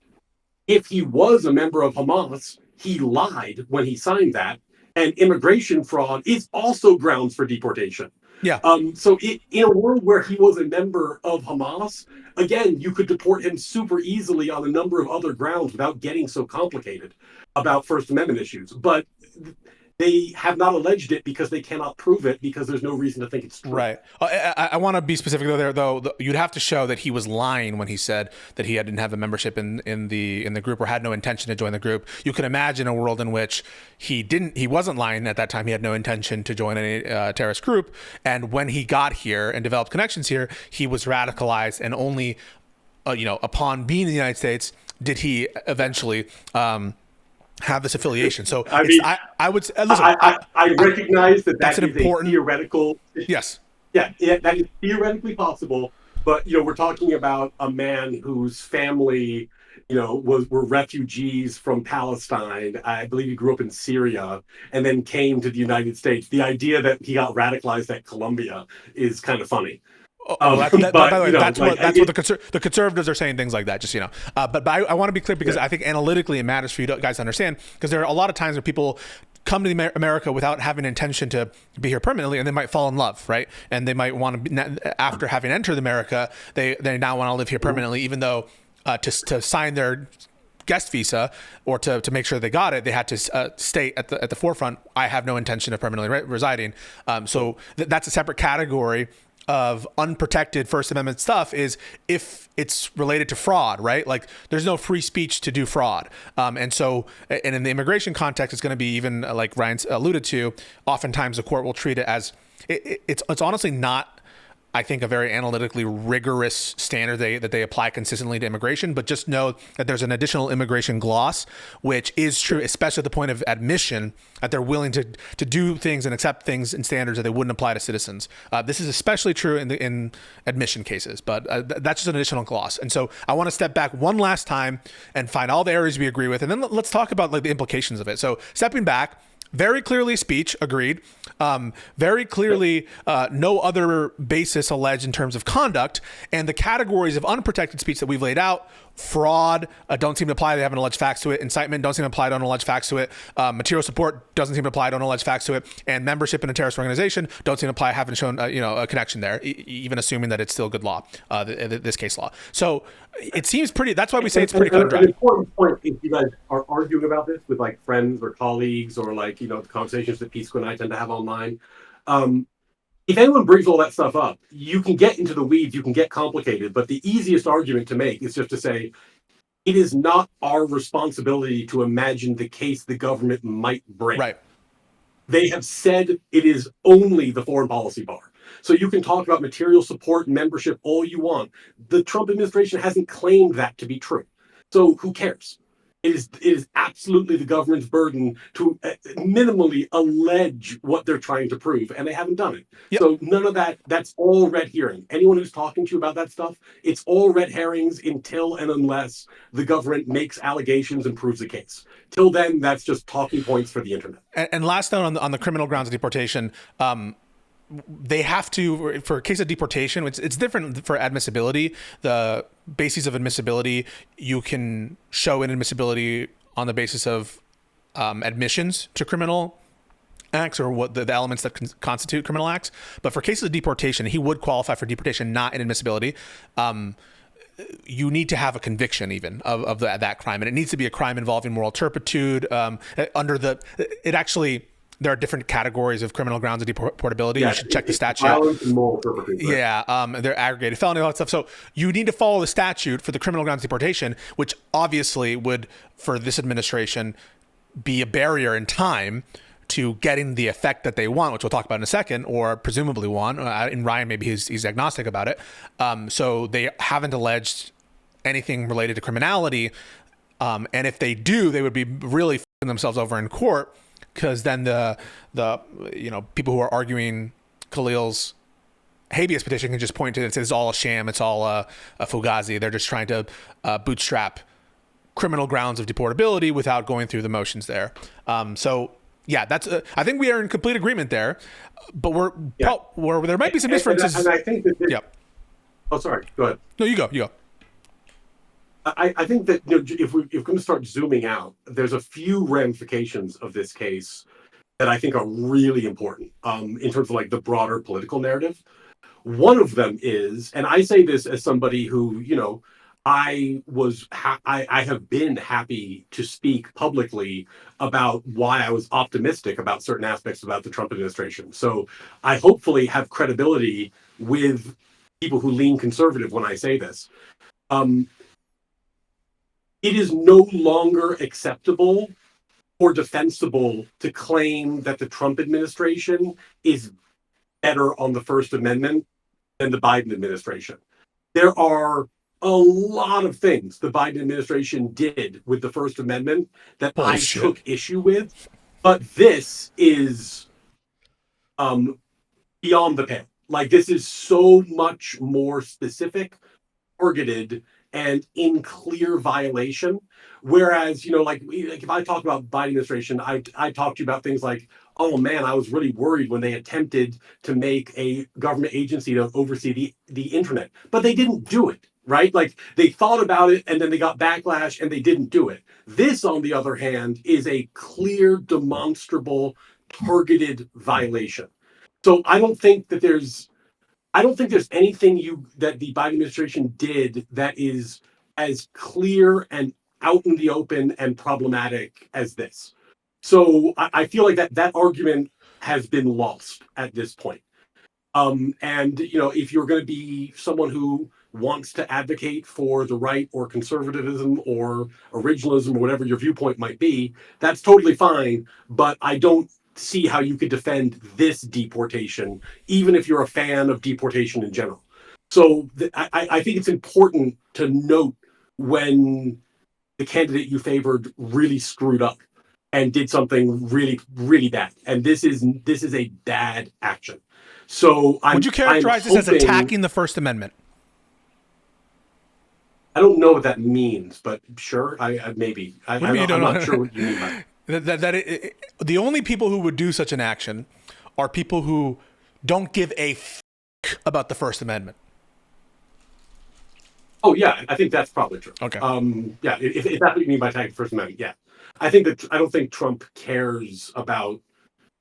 if he was a member of Hamas, he lied when he signed that. And immigration fraud is also grounds for deportation. Yeah. So in a world where he was a member of Hamas, again, you could deport him super easily on a number of other grounds without getting so complicated about First Amendment issues. But they have not alleged it because they cannot prove it, because there's no reason to think it's true. Right. I want to be specific though. You'd have to show that he was lying when he said that he didn't have a membership in the group or had no intention to join the group. You can imagine a world in which he wasn't lying at that time. He had no intention to join any terrorist group. And when he got here and developed connections here, he was radicalized, and only, upon being in the United States did he eventually, have this affiliation. So I mean, I would listen. I recognize that's an important theoretical. Yes. Yeah, that is theoretically possible. But we're talking about a man whose family, were refugees from Palestine. I believe he grew up in Syria and then came to the United States. The idea that he got radicalized at Columbia is kind of funny. By the way, that's what the conservatives are saying, things like that. Just but I want to be clear, because I think analytically it matters for you guys to understand, because there are a lot of times where people come to America without having intention to be here permanently, and they might fall in love, right? And they might want to be, after having entered America, they now want to live here permanently, even though to sign their guest visa or to make sure they got it, they had to state at the forefront, I have no intention of permanently residing. So that's a separate category of unprotected First Amendment stuff, is if it's related to fraud, right? Like, there's no free speech to do fraud. And in the immigration context, it's going to be, even like Ryan alluded to, oftentimes the court will treat it as, it's honestly not, I think, a very analytically rigorous standard that they apply consistently to immigration, but just know that there's an additional immigration gloss, which is true, especially at the point of admission, that they're willing to do things and accept things and standards that they wouldn't apply to citizens. This is especially true in admission cases, but that's just an additional gloss. And so I want to step back one last time and find all the areas we agree with, and then let's talk about the implications of it. So stepping back, very clearly speech, agreed. Very clearly no other basis alleged in terms of conduct, and the categories of unprotected speech that we've laid out Fraud don't seem to apply. They haven't alleged facts to it. Incitement don't seem to apply. Don't allege facts to it. Material support doesn't seem to apply. Don't allege facts to it. And membership in a terrorist organization don't seem to apply. Haven't shown a connection there, even assuming that it's still good law, this case law. So it seems pretty. That's why we say it's pretty cut and dry. An important point, if you guys are arguing about this with like friends or colleagues or like the conversations that Pisco and I tend to have online. If anyone brings all that stuff up, you can get into the weeds, you can get complicated, but the easiest argument to make is just to say, it is not our responsibility to imagine the case the government might bring. Right. They have said it is only the foreign policy bar. So you can talk about material support, membership, all you want. The Trump administration hasn't claimed that to be true. So who cares? It is absolutely the government's burden to minimally allege what they're trying to prove, and they haven't done it. Yep. So none of that's all red herring. Anyone who's talking to you about that stuff, it's all red herrings until and unless the government makes allegations and proves a case. Till then, that's just talking points for the internet. And last note on the criminal grounds of deportation, they have to, for a case of deportation, it's different for admissibility. The bases of admissibility, you can show inadmissibility on the basis of admissions to criminal acts or what the elements that constitute criminal acts. But for cases of deportation, he would qualify for deportation, not inadmissibility. You need to have a conviction even of that crime, and it needs to be a crime involving moral turpitude. There are different categories of criminal grounds of deportability. Yeah, you should check the statute. Violence and moral turpitude. Right? Yeah, they're aggregated felony, all that stuff. So you need to follow the statute for the criminal grounds of deportation, which obviously would, for this administration, be a barrier in time to getting the effect that they want, which we'll talk about in a second, or presumably want. In Ryan, maybe he's agnostic about it. So they haven't alleged anything related to criminality. And if they do, they would be really f***ing themselves over in court. Because then the people who are arguing Khalil's habeas petition can just point to it and say it's all a sham, it's all a fugazi. They're just trying to bootstrap criminal grounds of deportability without going through the motions there. That's I think we are in complete agreement there, but where there might be some differences. And I think that. Yep. Oh, sorry. Go ahead. No, you go. I think that if we're going to start zooming out, there's a few ramifications of this case that I think are really important in terms of like the broader political narrative. One of them is, and I say this as somebody who, I have been happy to speak publicly about why I was optimistic about certain aspects about the Trump administration. So I hopefully have credibility with people who lean conservative when I say this. It is no longer acceptable or defensible to claim that the Trump administration is better on the First Amendment than the Biden administration. There are a lot of things the Biden administration did with the First Amendment that I took issue with, but this is beyond the pale. Like, this is so much more specific, targeted, and in clear violation. Whereas, like if I talk about Biden administration, I talk to you about things like, oh man, I was really worried when they attempted to make a government agency to oversee the internet, but they didn't do it, right? Like they thought about it and then they got backlash and they didn't do it. This, on the other hand, is a clear, demonstrable, targeted violation. So I don't think there's anything that the Biden administration did that is as clear and out in the open and problematic as this. So I feel like that argument has been lost at this point. And if you're going to be someone who wants to advocate for the right or conservatism or originalism or whatever your viewpoint might be, that's totally fine. But I don't see how you could defend this deportation, even if you're a fan of deportation in general. So I think it's important to note when the candidate you favored really screwed up and did something really, really bad. And this is a bad action. So would you characterize this as attacking the First Amendment? I don't know what that means, but sure, maybe. I'm not sure what you mean by that. The only people who would do such an action are people who don't give a f*** about the First Amendment. Oh yeah, I think that's probably true. Okay. Yeah, if that's what you mean by attacking the First Amendment, yeah, I think that I don't think Trump cares about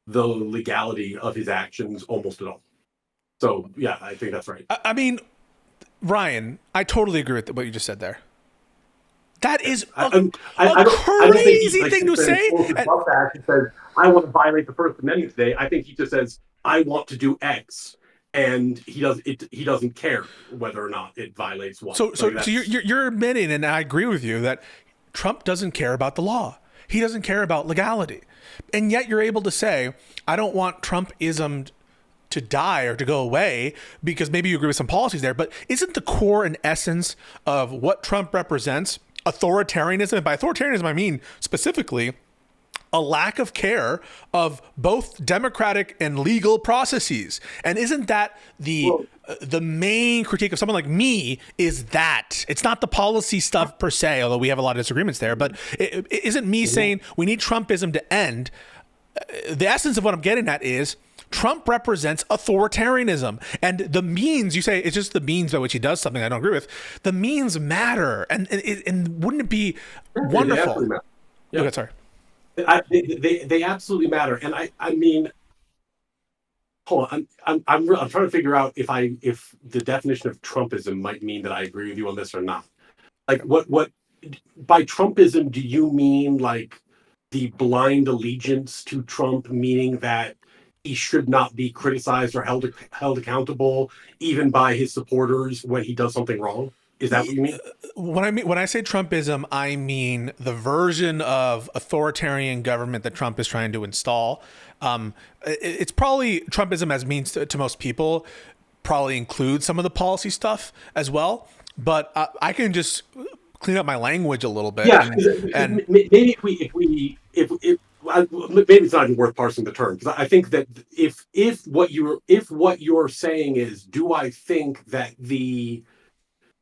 the legality of his actions almost at all. So yeah, I think that's right. I mean, Ryan, I totally agree with what you just said there. That Yeah. is a I don't think he crazy like thing sits to there and say. pulls his mustache and says, "I want to violate the First Amendment today." I think he just says, "I want to do X," and he doesn't care whether or not it violates what. So Like that's you're admitting, and I agree with you, that Trump doesn't care about the law. He doesn't care about legality, and yet you're able to say, "I don't want Trumpism to die or to go away," because maybe you agree with some policies there. But isn't the core and essence of what Trump represents authoritarianism? And by authoritarianism, I mean specifically a lack of care of both democratic and legal processes. And isn't that well, the main critique of someone like me? Is that it's not the policy stuff per se, although we have a lot of disagreements there, but it isn't me saying we need Trumpism to end. The essence of what I'm getting at is Trump represents authoritarianism, and the means, you say it's just the means by which he does something I don't agree with. The means matter, and wouldn't it be they absolutely wonderful? matter. Yeah, Okay, sorry. they absolutely matter. And I mean, hold on, I'm trying to figure out if the definition of Trumpism might mean that I agree with you on this or not. Like what by Trumpism do you mean, like the blind allegiance to Trump, meaning that he should not be criticized or held accountable even by his supporters when he does something wrong? Is that what you mean? When I say Trumpism, I mean the version of authoritarian government that Trump is trying to install. It's probably Trumpism, as means to most people, probably includes some of the policy stuff as well. But I can just clean up my language a little bit. Yeah, And maybe if maybe it's not even worth parsing the term, because I think that if what you're saying is, do I think that the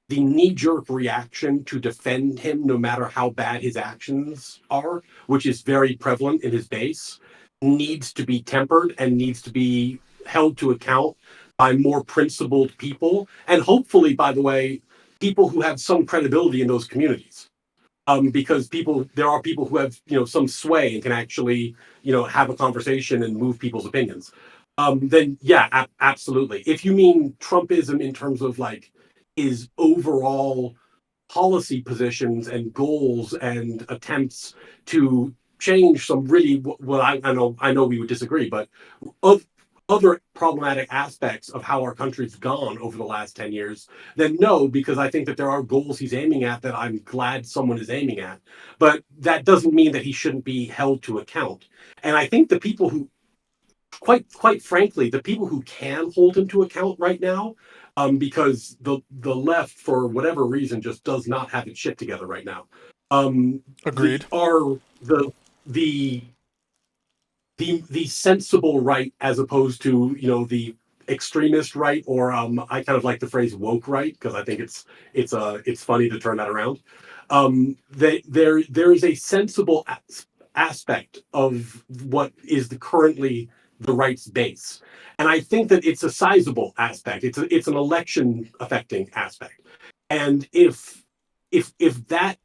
knee-jerk reaction to defend him no matter how bad his actions are, which is very prevalent in his base, needs to be tempered and needs to be held to account by more principled people, and hopefully, by the way, people who have some credibility in those communities. Because there are people who have some sway and can actually have a conversation and move people's opinions. Then yeah, absolutely. If you mean Trumpism in terms of like his overall policy positions and goals and attempts to change some really, well, I know we would disagree, but of other problematic aspects of how our country's gone over the last 10 years, then no, because I think that there are goals he's aiming at that I'm glad someone is aiming at. But that doesn't mean that he shouldn't be held to account. And I think the people who, quite frankly, the people who can hold him to account right now, because the left, for whatever reason, just does not have its shit together right now. agreed. Are the the sensible right, as opposed to the extremist right, or I kind of like the phrase woke right, because I think it's funny to turn that around. There is a sensible aspect of what is currently the right's base, and I think that it's a sizable aspect. It's an election affecting aspect, and if that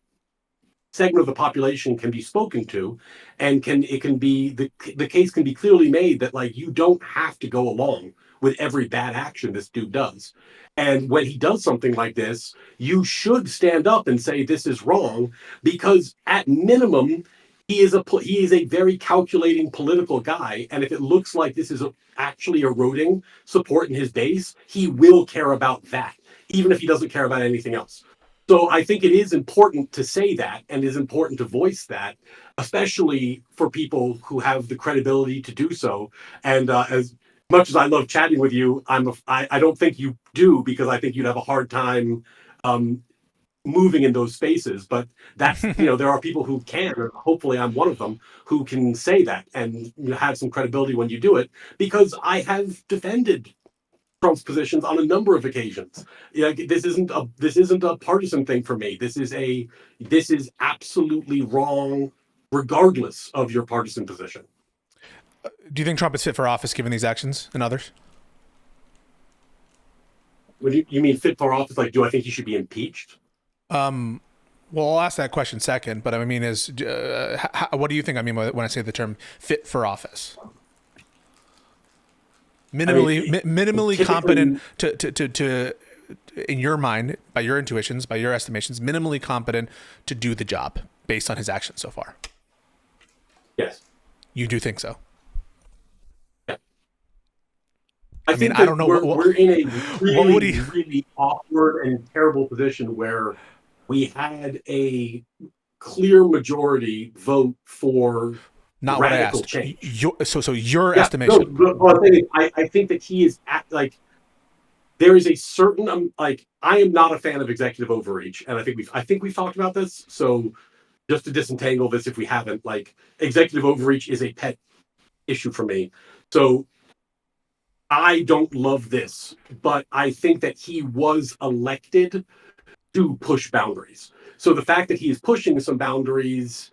segment of the population can be spoken to, and it can be the case can be clearly made that, like, you don't have to go along with every bad action this dude does, and when he does something like this, you should stand up and say this is wrong, because at minimum he is a very calculating political guy, and if it looks like this is actually eroding support in his base, he will care about that, even if he doesn't care about anything else. So I think it is important to say that, and it is important to voice that, especially for people who have the credibility to do so. And as much as I love chatting with you, I don't think you do, because I think you'd have a hard time um, moving in those spaces. But that's there are people who can, and hopefully I'm one of them, who can say that and have some credibility when you do it, because I have defended Trump's positions on a number of occasions. This isn't a partisan thing for me. This is absolutely wrong, regardless of your partisan position. Do you think Trump is fit for office given these actions and others? What do you mean fit for office? Like, do I think he should be impeached? Well, I'll ask that question second, but I mean, what do you think I mean when I say the term fit for office? Minimally competent to, in your mind, by your intuitions, by your estimations, minimally competent to do the job based on his actions so far. Yes. You do think so? Yeah. I mean, I don't know. We're in a really, really awkward and terrible position where we had a clear majority vote for not radical what I asked. change. So your estimation. I think that he is there is a certain I am not a fan of executive overreach, and I think we've talked about this. So just to disentangle this, if we haven't, executive overreach is a pet issue for me. So I don't love this, but I think that he was elected to push boundaries. So the fact that he is pushing some boundaries,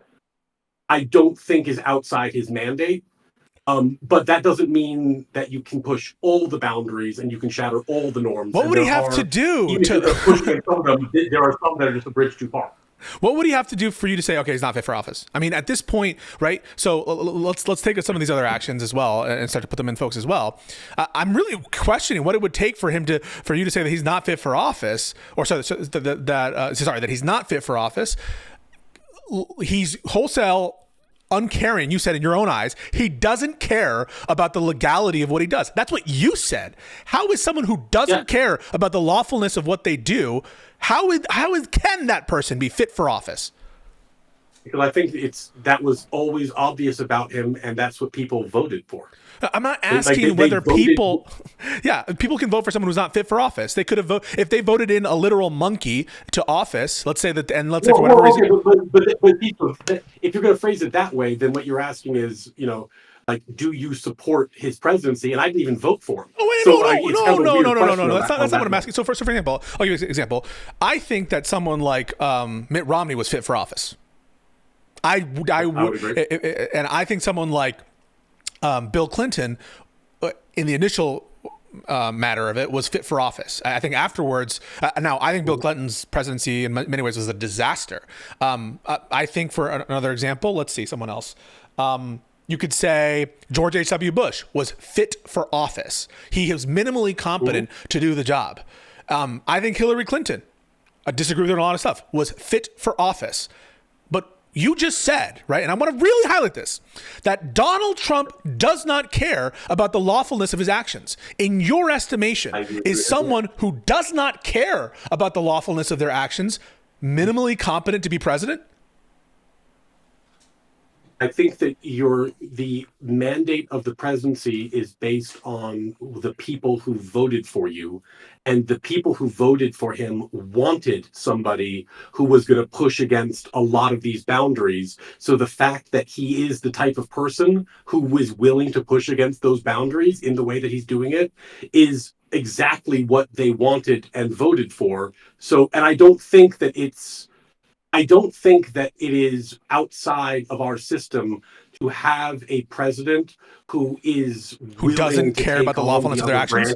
I don't think is outside his mandate. But that doesn't mean that you can push all the boundaries and you can shatter all the norms. What would he have to do? Even if they're pushing some of them, there are some that are just a bridge too far. What would he have to do for you to say, okay, he's not fit for office? I mean, at this point, right? So let's take some of these other actions as well and start to put them in focus as well. I'm really questioning what it would take for you to say that he's not fit for office, or that he's not fit for office. He's wholesale uncaring. You said in your own eyes, he doesn't care about the legality of what he does. That's what you said. How is someone who doesn't care about the lawfulness of what they do, can that person be fit for office? Because I think that was always obvious about him, and that's what people voted for. I'm not asking whether people can vote for someone who's not fit for office. They could have voted if they voted in a literal monkey to office. Let's say for whatever reason. But if you're going to phrase it that way, then what you're asking is, do you support his presidency? And I didn't even vote for him. No. That's not what I'm asking. So for example, I'll give you an example. I think that someone like Mitt Romney was fit for office. I would agree. And I think someone like Bill Clinton, in the initial matter of it, was fit for office. I think afterwards, now I think Bill Clinton's presidency in many ways was a disaster. I think for another example, let's see, someone else. You could say George H.W. Bush was fit for office. He was minimally competent to do the job. I think Hillary Clinton, I disagree with her on a lot of stuff, was fit for office. But you just said, right, and I want to really highlight this, that Donald Trump does not care about the lawfulness of his actions. In your estimation, is someone who does not care about the lawfulness of their actions minimally competent to be president? I think that the mandate of the presidency is based on the people who voted for you, and the people who voted for him wanted somebody who was going to push against a lot of these boundaries. So the fact that he is the type of person who is willing to push against those boundaries in the way that he's doing it is exactly what they wanted and voted for. So, and I don't think that it is outside of our system to have a president who doesn't care about the lawfulness of their actions.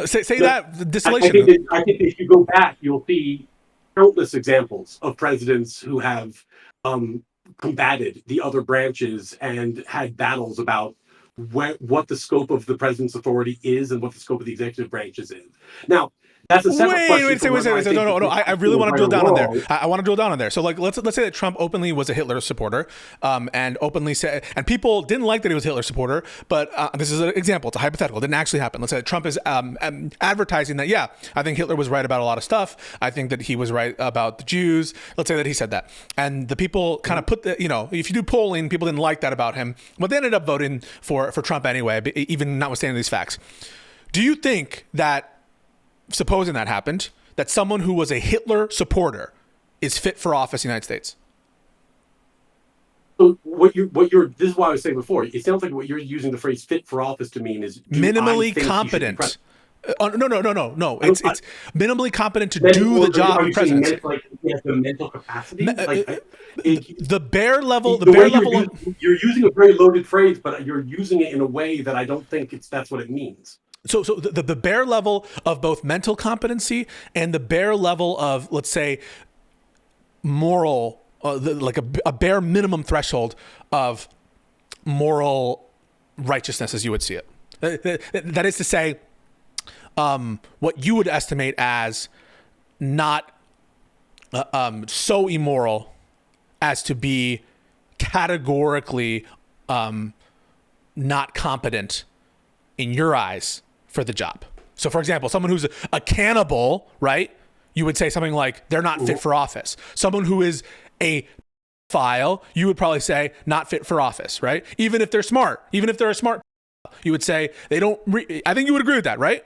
Say that distillation. I think if you go back, you'll see countless examples of presidents who have combated the other branches and had battles about what the scope of the president's authority is and what the scope of the executive branches is. Now, that's a separate question. Wait. No. I really want to drill down on there. I want to drill down on there. So, let's say that Trump openly was a Hitler supporter, and openly said, and people didn't like that he was a Hitler supporter. But this is an example. It's a hypothetical. It didn't actually happen. Let's say that Trump is advertising that, I think Hitler was right about a lot of stuff. I think that he was right about the Jews. Let's say that he said that, and the people kind of put if you do polling, people didn't like that about him, but they ended up voting for Trump anyway, even notwithstanding these facts. Do you think that, supposing that happened, that someone who was a Hitler supporter is fit for office in the United States? So this is what I was saying before. It sounds like what you're using the phrase "fit for office" to mean is minimally competent. No. It's minimally competent to do the job of president. He has the mental capacity. The bare level. You're using a very loaded phrase, but you're using it in a way that I don't think that's what it means. So the bare level of both mental competency and the bare level of, let's say, moral, like a bare minimum threshold of moral righteousness, as you would see it. That is to say, what you would estimate as not so immoral as to be categorically not competent in your eyes for the job. So, for example, someone who's a cannibal, right? You would say something like they're not fit for office. Someone who is a pedophile, you would probably say not fit for office, right? Even if they're smart, even if they're a smart, you would say they don't. I think you would agree with that, right?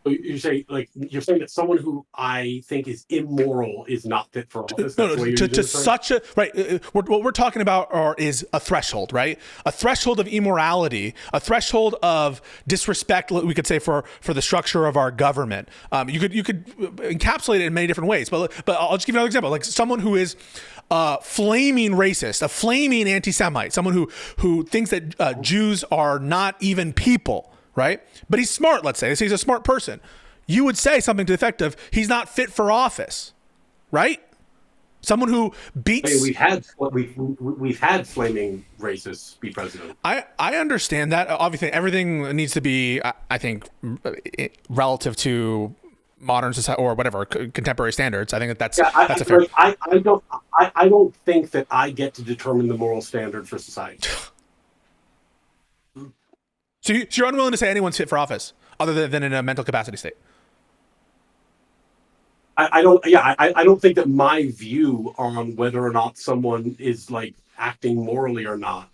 You're saying that someone who I think is immoral is not fit for office. No, to such a right. What we're talking about is a threshold, right? A threshold of immorality, a threshold of disrespect. We could say for the structure of our government. You could encapsulate it in many different ways. But I'll just give you another example. Like someone who is flaming racist, a flaming anti-Semite, someone who thinks that Jews are not even people. Right? But he's smart, let's say. He's a smart person. You would say something to the effect of, he's not fit for office. Right? Someone who beats... We've had flaming racists be president. I understand that. Obviously, everything needs to be, I think, relative to modern society or whatever, contemporary standards. I think that's a fair... I don't think that I get to determine the moral standard for society. So you're unwilling to say anyone's fit for office other than in a mental capacity state? I don't think that my view on whether or not someone is like acting morally or not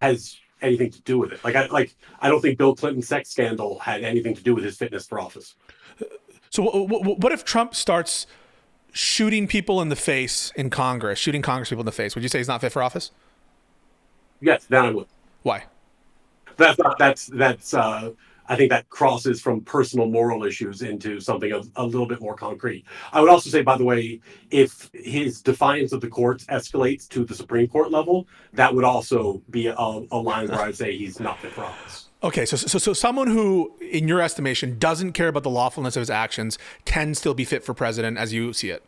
has anything to do with it. I don't think Bill Clinton's sex scandal had anything to do with his fitness for office. So what if Trump starts shooting people in the face in Congress, shooting Congress people in the face? Would you say he's not fit for office? Yes, then I would. Why? That's I think that crosses from personal moral issues into something a little bit more concrete. I would also say, by the way, if his defiance of the courts escalates to the Supreme Court level, that would also be a line where I'd say he's not fit for office. Okay, so someone who, in your estimation, doesn't care about the lawfulness of his actions can still be fit for president as you see it.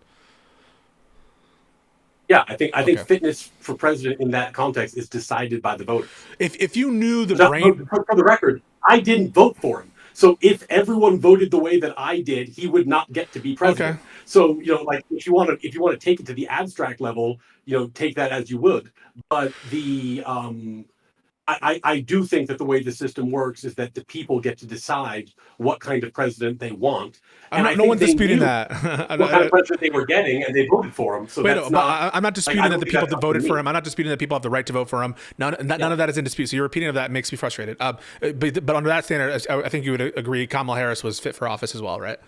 Yeah, I think fitness for president in that context is decided by the voters. If you knew the brain... For the record, I didn't vote for him. So if everyone voted the way that I did, he would not get to be president. Okay. So, if you want to take it to the abstract level, take that as you would. But I do think that the way the system works is that the people get to decide what kind of president they want. No one's disputing that. What kind of president they were getting, and they voted for him. So I'm not disputing that the people that voted for him. I'm not disputing that people have the right to vote for him. None of that is in dispute. So your repeating of that makes me frustrated. But under that standard, I think you would agree Kamala Harris was fit for office as well, right?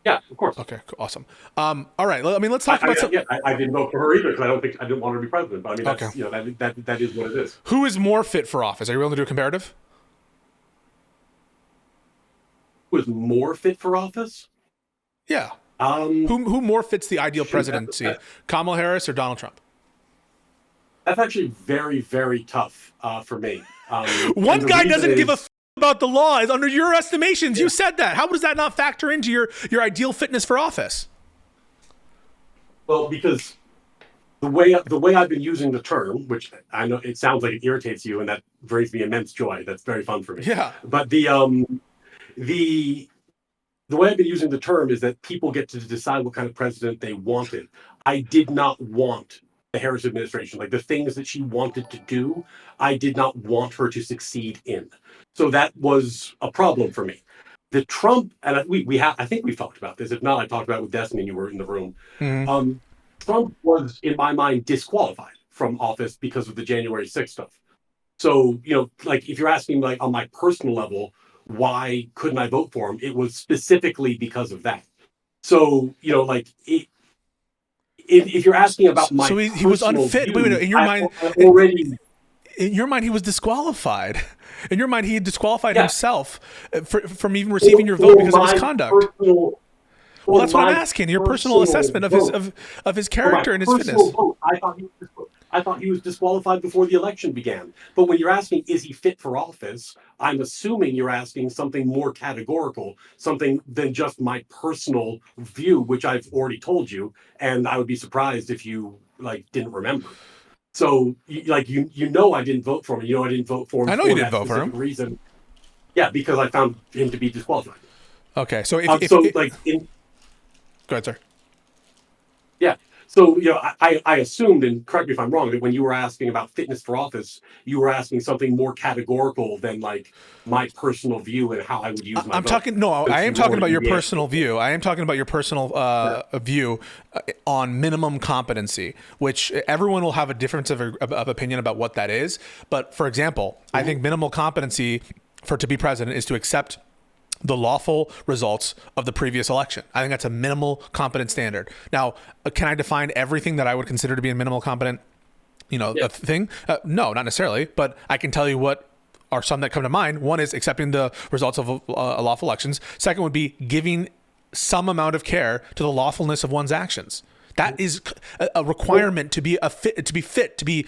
Yeah, of course. Okay, awesome. All right. I mean, let's talk about something. I didn't vote for her either because I didn't want her to be president. But I mean, that is what it is. Who is more fit for office? Are you willing to do a comparative? Who is more fit for office? Yeah. Who more fits the ideal presidency? Kamala Harris or Donald Trump? That's actually very, very tough for me. One guy doesn't give a about the law is under your estimations. Yeah. You said that. How does that not factor into your ideal fitness for office? Well, because the way I've been using the term, which I know it sounds like it irritates you, and that brings me immense joy. That's very fun for me. Yeah. But the way I've been using the term is that people get to decide what kind of president they wanted. I did not want the Harris administration, like the things that she wanted to do, I did not want her to succeed in. So that was a problem for me. The Trump, and I think we've talked about this. If not, I talked about it with Destiny and you were in the room. Mm-hmm. Trump was, in my mind, disqualified from office because of the January 6th stuff. So, if you're asking on my personal level, why couldn't I vote for him? It was specifically because of that. So, if you're asking about my so he was unfit. View, in your mind, already. In your mind, he was disqualified. In your mind, he had disqualified himself from even receiving your vote because of his conduct. Well, that's what I'm asking. Your personal assessment of his character and his fitness. Vote, I I thought he was disqualified before the election began. But when you're asking, is he fit for office? I'm assuming you're asking something more categorical, something than just my personal view, which I've already told you. And I would be surprised if you like didn't remember. So I didn't vote for him. I didn't vote for him I know you for didn't that vote for him. specific reason. Yeah, because I found him to be disqualified. Okay, so go ahead, sir. Yeah. So, I assumed, and correct me if I'm wrong, that when you were asking about fitness for office, you were asking something more categorical than like my personal view and how I would use my I'm vote. talking. No, I am talking about your personal view. I am talking about your personal Yeah. view on minimum competency, which everyone will have a difference of opinion about what that is. But for example, I think minimal competency to be president is to accept the lawful results of the previous election. I think that's a minimal competent standard. Now, can I define everything that I would consider to be a minimal competent, a thing? No, not necessarily, but I can tell you what are some that come to mind. One is accepting the results of lawful elections. Second would be giving some amount of care to the lawfulness of one's actions. That is a requirement to be fit, to be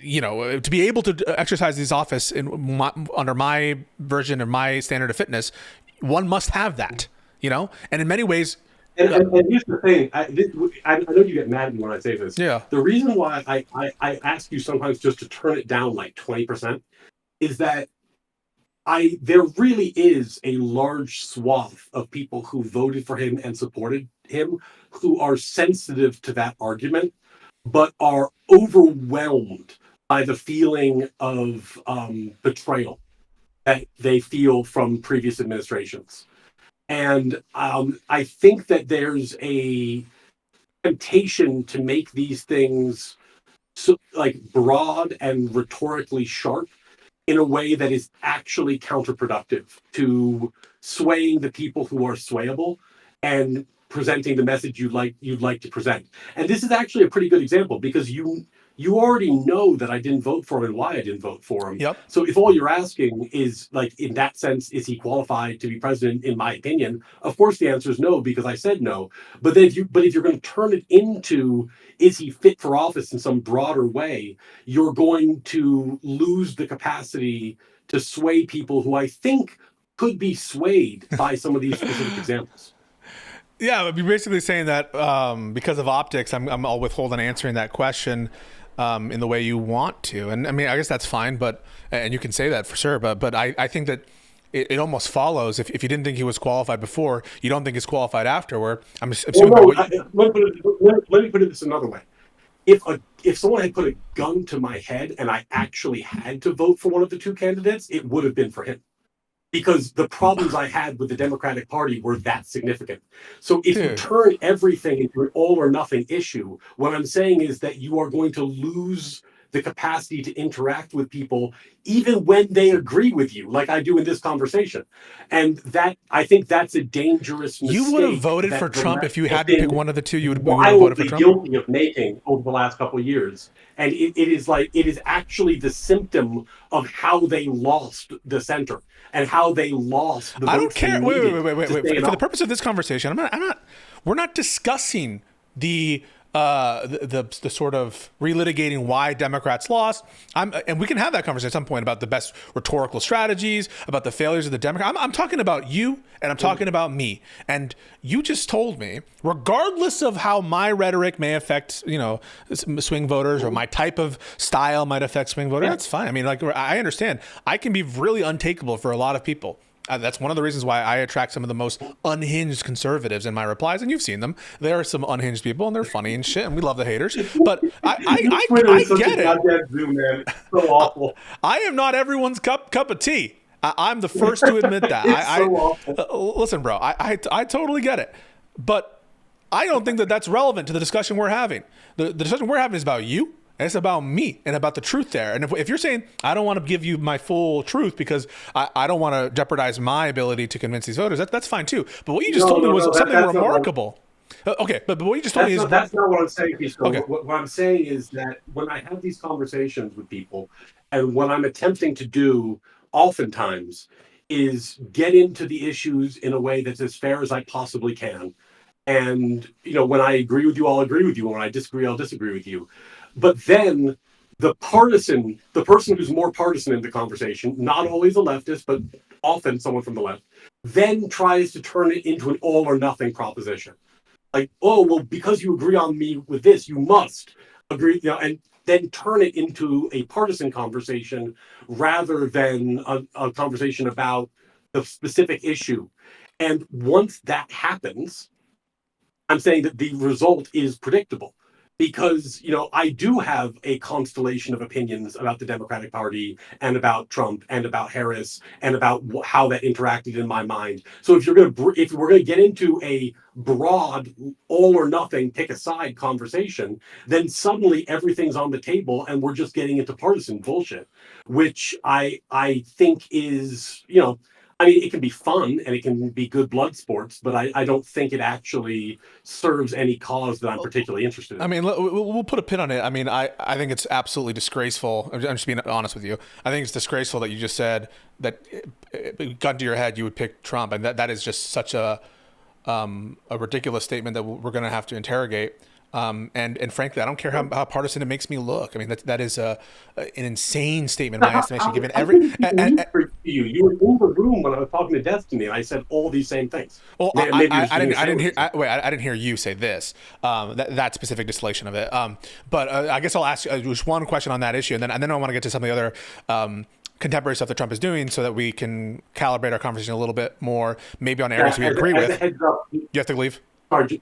to be able to exercise this office under my version of my standard of fitness. One must have that, and in many ways. And here's the thing. I know you get mad at me when I say this. Yeah. The reason why I ask you sometimes just to turn it down like 20% is that there really is a large swath of people who voted for him and supported him who are sensitive to that argument, but are overwhelmed by the feeling of betrayal that they feel from previous administrations. And I think that there's a temptation to make these things like broad and rhetorically sharp in a way that is actually counterproductive to swaying the people who are swayable and presenting the message you'd like to present. And this is actually a pretty good example because you already know that I didn't vote for him and why I didn't vote for him. Yep. So if all you're asking is like, in that sense, is he qualified to be president? In my opinion, of course the answer is no because I said no. But if you're going to turn it into, is he fit for office in some broader way, you're going to lose the capacity to sway people who I think could be swayed by some of these specific examples. Yeah, you're basically saying that because of optics, I'll withhold on answering that question in the way you want to. And I mean, I guess that's fine, and you can say that for sure. But I think that it almost follows if you didn't think he was qualified before, you don't think he's qualified afterward. I'm assuming. Let me put it this another way. If someone had put a gun to my head and I actually had to vote for one of the two candidates, it would have been for him. Because the problems I had with the Democratic Party were that significant. So if you turn everything into an all or nothing issue, what I'm saying is that you are going to lose the capacity to interact with people, even when they agree with you, like I do in this conversation. And that, I think that's a dangerous mistake. You would have voted for Trump if you had to pick one of the two. You would have voted for Trump. Guilty of making over the last couple of years. And it is actually the symptom of how they lost the center and how they lost the votes. I don't care. Wait. For the purpose of this conversation, we're not discussing the sort of relitigating why Democrats lost. And we can have that conversation at some point about the best rhetorical strategies, about the failures of the Democrats. I'm talking about you and I'm talking about me. And you just told me, regardless of how my rhetoric may affect, swing voters or my type of style might affect swing voters, that's fine. I mean, like, I understand. I can be really untakeable for a lot of people. That's one of the reasons why I attract some of the most unhinged conservatives in my replies, and you've seen them. There are some unhinged people, and they're funny and shit, and we love the haters. But I get it. Zoom, man. It's so awful. I am not everyone's cup of tea. I'm the first to admit that. So awful. Listen, bro, I totally get it, but I don't think that that's relevant to the discussion we're having. The discussion we're having is about you. And it's about me and about the truth there. And if you're saying, I don't want to give you my full truth because I don't want to jeopardize my ability to convince these voters, that's fine too. But what you just told me was something remarkable. Okay, but what you just told me is... That's not what I'm saying, Pisco. Okay. What I'm saying is that when I have these conversations with people, and what I'm attempting to do oftentimes is get into the issues in a way that's as fair as I possibly can, And when I agree with you, I'll agree with you. And when I disagree, I'll disagree with you. But then the person who's more partisan in the conversation, not always a leftist, but often someone from the left, then tries to turn it into an all or nothing proposition. Like, oh, well, because you agree on me with this, you must agree, and then turn it into a partisan conversation rather than a conversation about the specific issue. And once that happens, I'm saying that the result is predictable because, I do have a constellation of opinions about the Democratic Party and about Trump and about Harris and about how that interacted in my mind. So if we're going to get into a broad all or nothing pick a side conversation, then suddenly everything's on the table and we're just getting into partisan bullshit, which I think is, I mean, it can be fun and it can be good blood sports, but I don't think it actually serves any cause that I'm particularly interested in. I mean, we'll put a pin on it. I mean, I think it's absolutely disgraceful. I'm just being honest with you. I think it's disgraceful that you just said that gun to your head, you would pick Trump. And that is just such a ridiculous statement that we're going to have to interrogate. And frankly, I don't care how partisan it makes me look. I mean, that is an insane statement in my estimation, given every. You were in the room when I was talking to Destiny, and I said all these same things. Well, I didn't hear you say this. That specific distillation of it. But I guess I'll ask just one question on that issue, and then I want to get to some of the other. Contemporary stuff that Trump is doing so that we can calibrate our conversation a little bit more, maybe on areas we agree with. You have to leave. Sorry,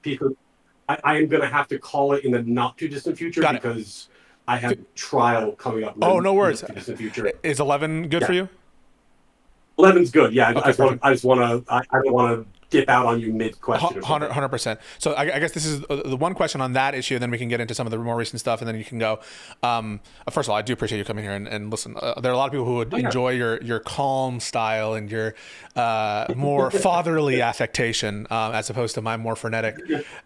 I am going to have to call it in the not too distant future because I have a trial coming up. Oh, no worries. Distant future. Is 11 good for you? 11's good. Yeah, okay, I don't want to dip out on you mid question. 100%. So I guess this is the one question on that issue, and then we can get into some of the more recent stuff, and then you can go. First of all, I do appreciate you coming here and listen. There are a lot of people who would enjoy your calm style and your more fatherly affectation as opposed to my more frenetic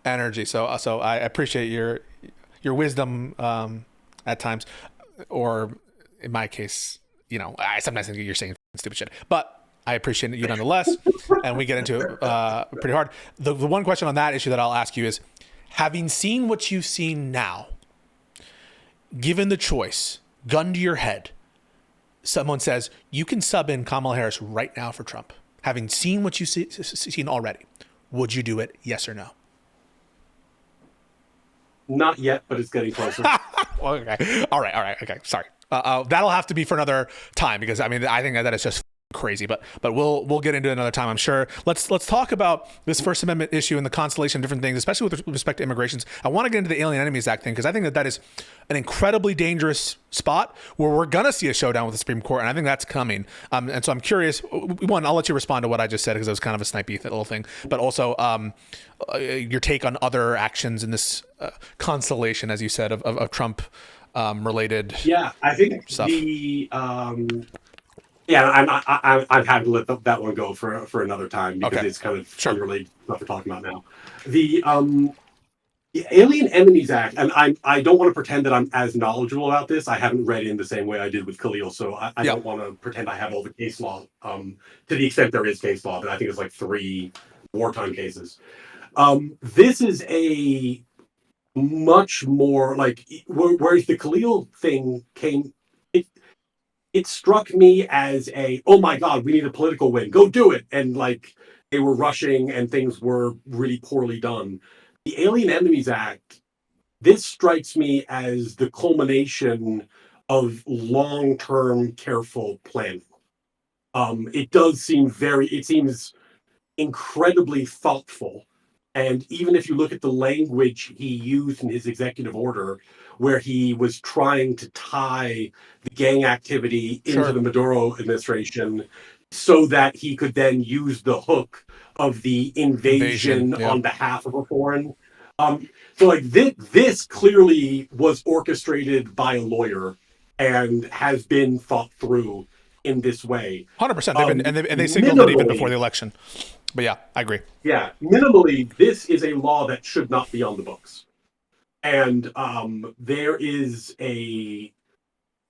energy. So I appreciate your wisdom at times, or in my case, I sometimes think you're saying stupid shit, but I appreciate you nonetheless, and we get into it pretty hard. The one question on that issue that I'll ask you is, having seen what you've seen now, given the choice, gun to your head, someone says, you can sub in Kamala Harris right now for Trump. Having seen what you've seen already, would you do it, yes or no? Not yet, but it's getting closer. Okay. All right. Okay. Sorry. That'll have to be for another time because, I mean, I think that is just crazy, but we'll get into it another time, I'm sure. Let's talk about this First Amendment issue and the constellation of different things, especially with respect to immigrations. I want to get into the Alien Enemies Act thing because I think that is an incredibly dangerous spot where we're gonna see a showdown with the Supreme Court, and I think that's coming. And so I'm curious. One, I'll let you respond to what I just said because it was kind of a snipey little thing, but also your take on other actions in this constellation, as you said, of Trump related. Yeah, I think stuff. Yeah, I'm happy to let that one go for another time because it's kind of unrelated to what we're talking about now. The Alien Enemies Act, and I don't want to pretend that I'm as knowledgeable about this. I haven't read in the same way I did with Khalil, so I don't want to pretend I have all the case law. To the extent there is case law, but I think it's like 3 wartime cases. This is a much more like whereas the Khalil thing came. It struck me as oh my God, we need a political win. Go do it. And like they were rushing and things were really poorly done. The Alien Enemies Act, this strikes me as the culmination of long-term careful planning. It seems incredibly thoughtful. And even if you look at the language he used in his executive order, where he was trying to tie the gang activity into the Maduro administration so that he could then use the hook of the invasion on behalf of a foreign. So like this clearly was orchestrated by a lawyer and has been thought through in this way. 100%. They signaled it even before the election. But yeah, I agree. Yeah, minimally, this is a law that should not be on the books. And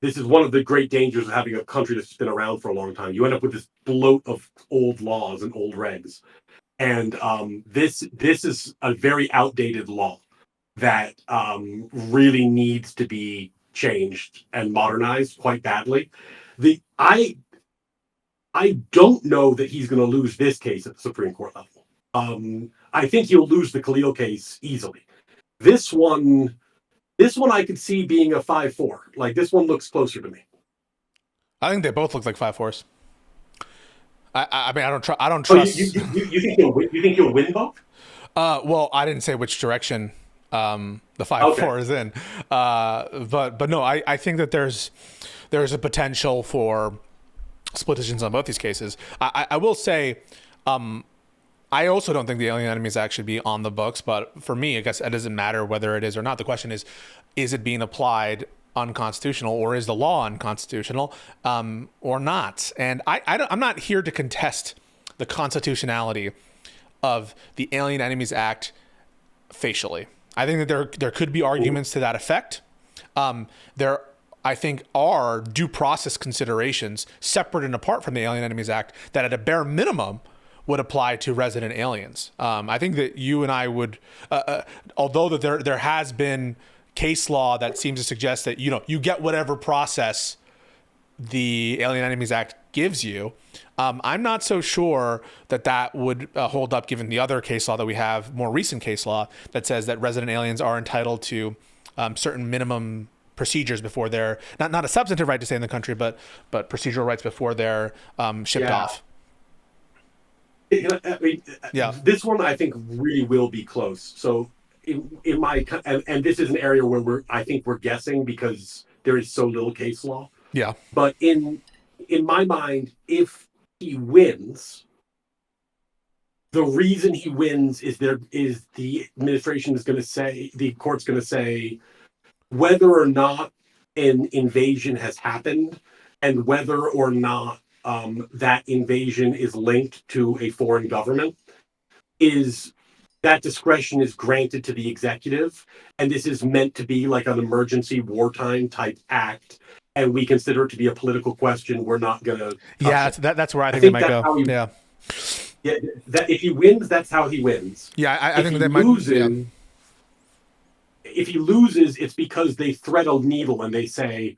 this is one of the great dangers of having a country that's been around for a long time. You end up with this bloat of old laws and old regs. And this is a very outdated law that really needs to be changed and modernized quite badly. The I don't know that he's going to lose this case at the Supreme Court level. I think he'll lose the Khalil case easily. This one, I could see being a 5-4. Like this one looks closer to me. I think they both look like 5-4s. I mean, I don't trust. You think he'll win? You think he'll win both? Well, I didn't say which direction the 5-4 is in, but no, I think that there's a potential for split decisions on both these cases. I will say, I also don't think the Alien Enemies Act should be on the books, but for me, I guess it doesn't matter whether it is or not. The question is it being applied unconstitutional, or is the law unconstitutional, or not? And I'm not here to contest the constitutionality of the Alien Enemies Act facially. I think that there could be arguments to that effect. There, I think, are due process considerations separate and apart from the Alien Enemies Act that at a bare minimum would apply to resident aliens. I think that you and I would, although that there has been case law that seems to suggest that, you get whatever process the Alien Enemies Act gives you. I'm not so sure that would hold up given the other case law that we have, more recent case law that says that resident aliens are entitled to certain minimum procedures before they're not a substantive right to stay in the country, but procedural rights before they're shipped off. I mean, this one I think really will be close. So in my and this is an area where I think we're guessing because there is so little case law. Yeah. But in my mind, if he wins, the reason he wins is the administration is going to say, the court's going to say whether or not an invasion has happened and whether or not that invasion is linked to a foreign government, is that discretion is granted to the executive, and this is meant to be like an emergency wartime type act, and we consider it to be a political question. We're not going to. Yeah, that's where I think they might go. Yeah, that if he wins, that's how he wins. Yeah, I think they might. Yeah. If he loses, it's because they thread a needle and they say,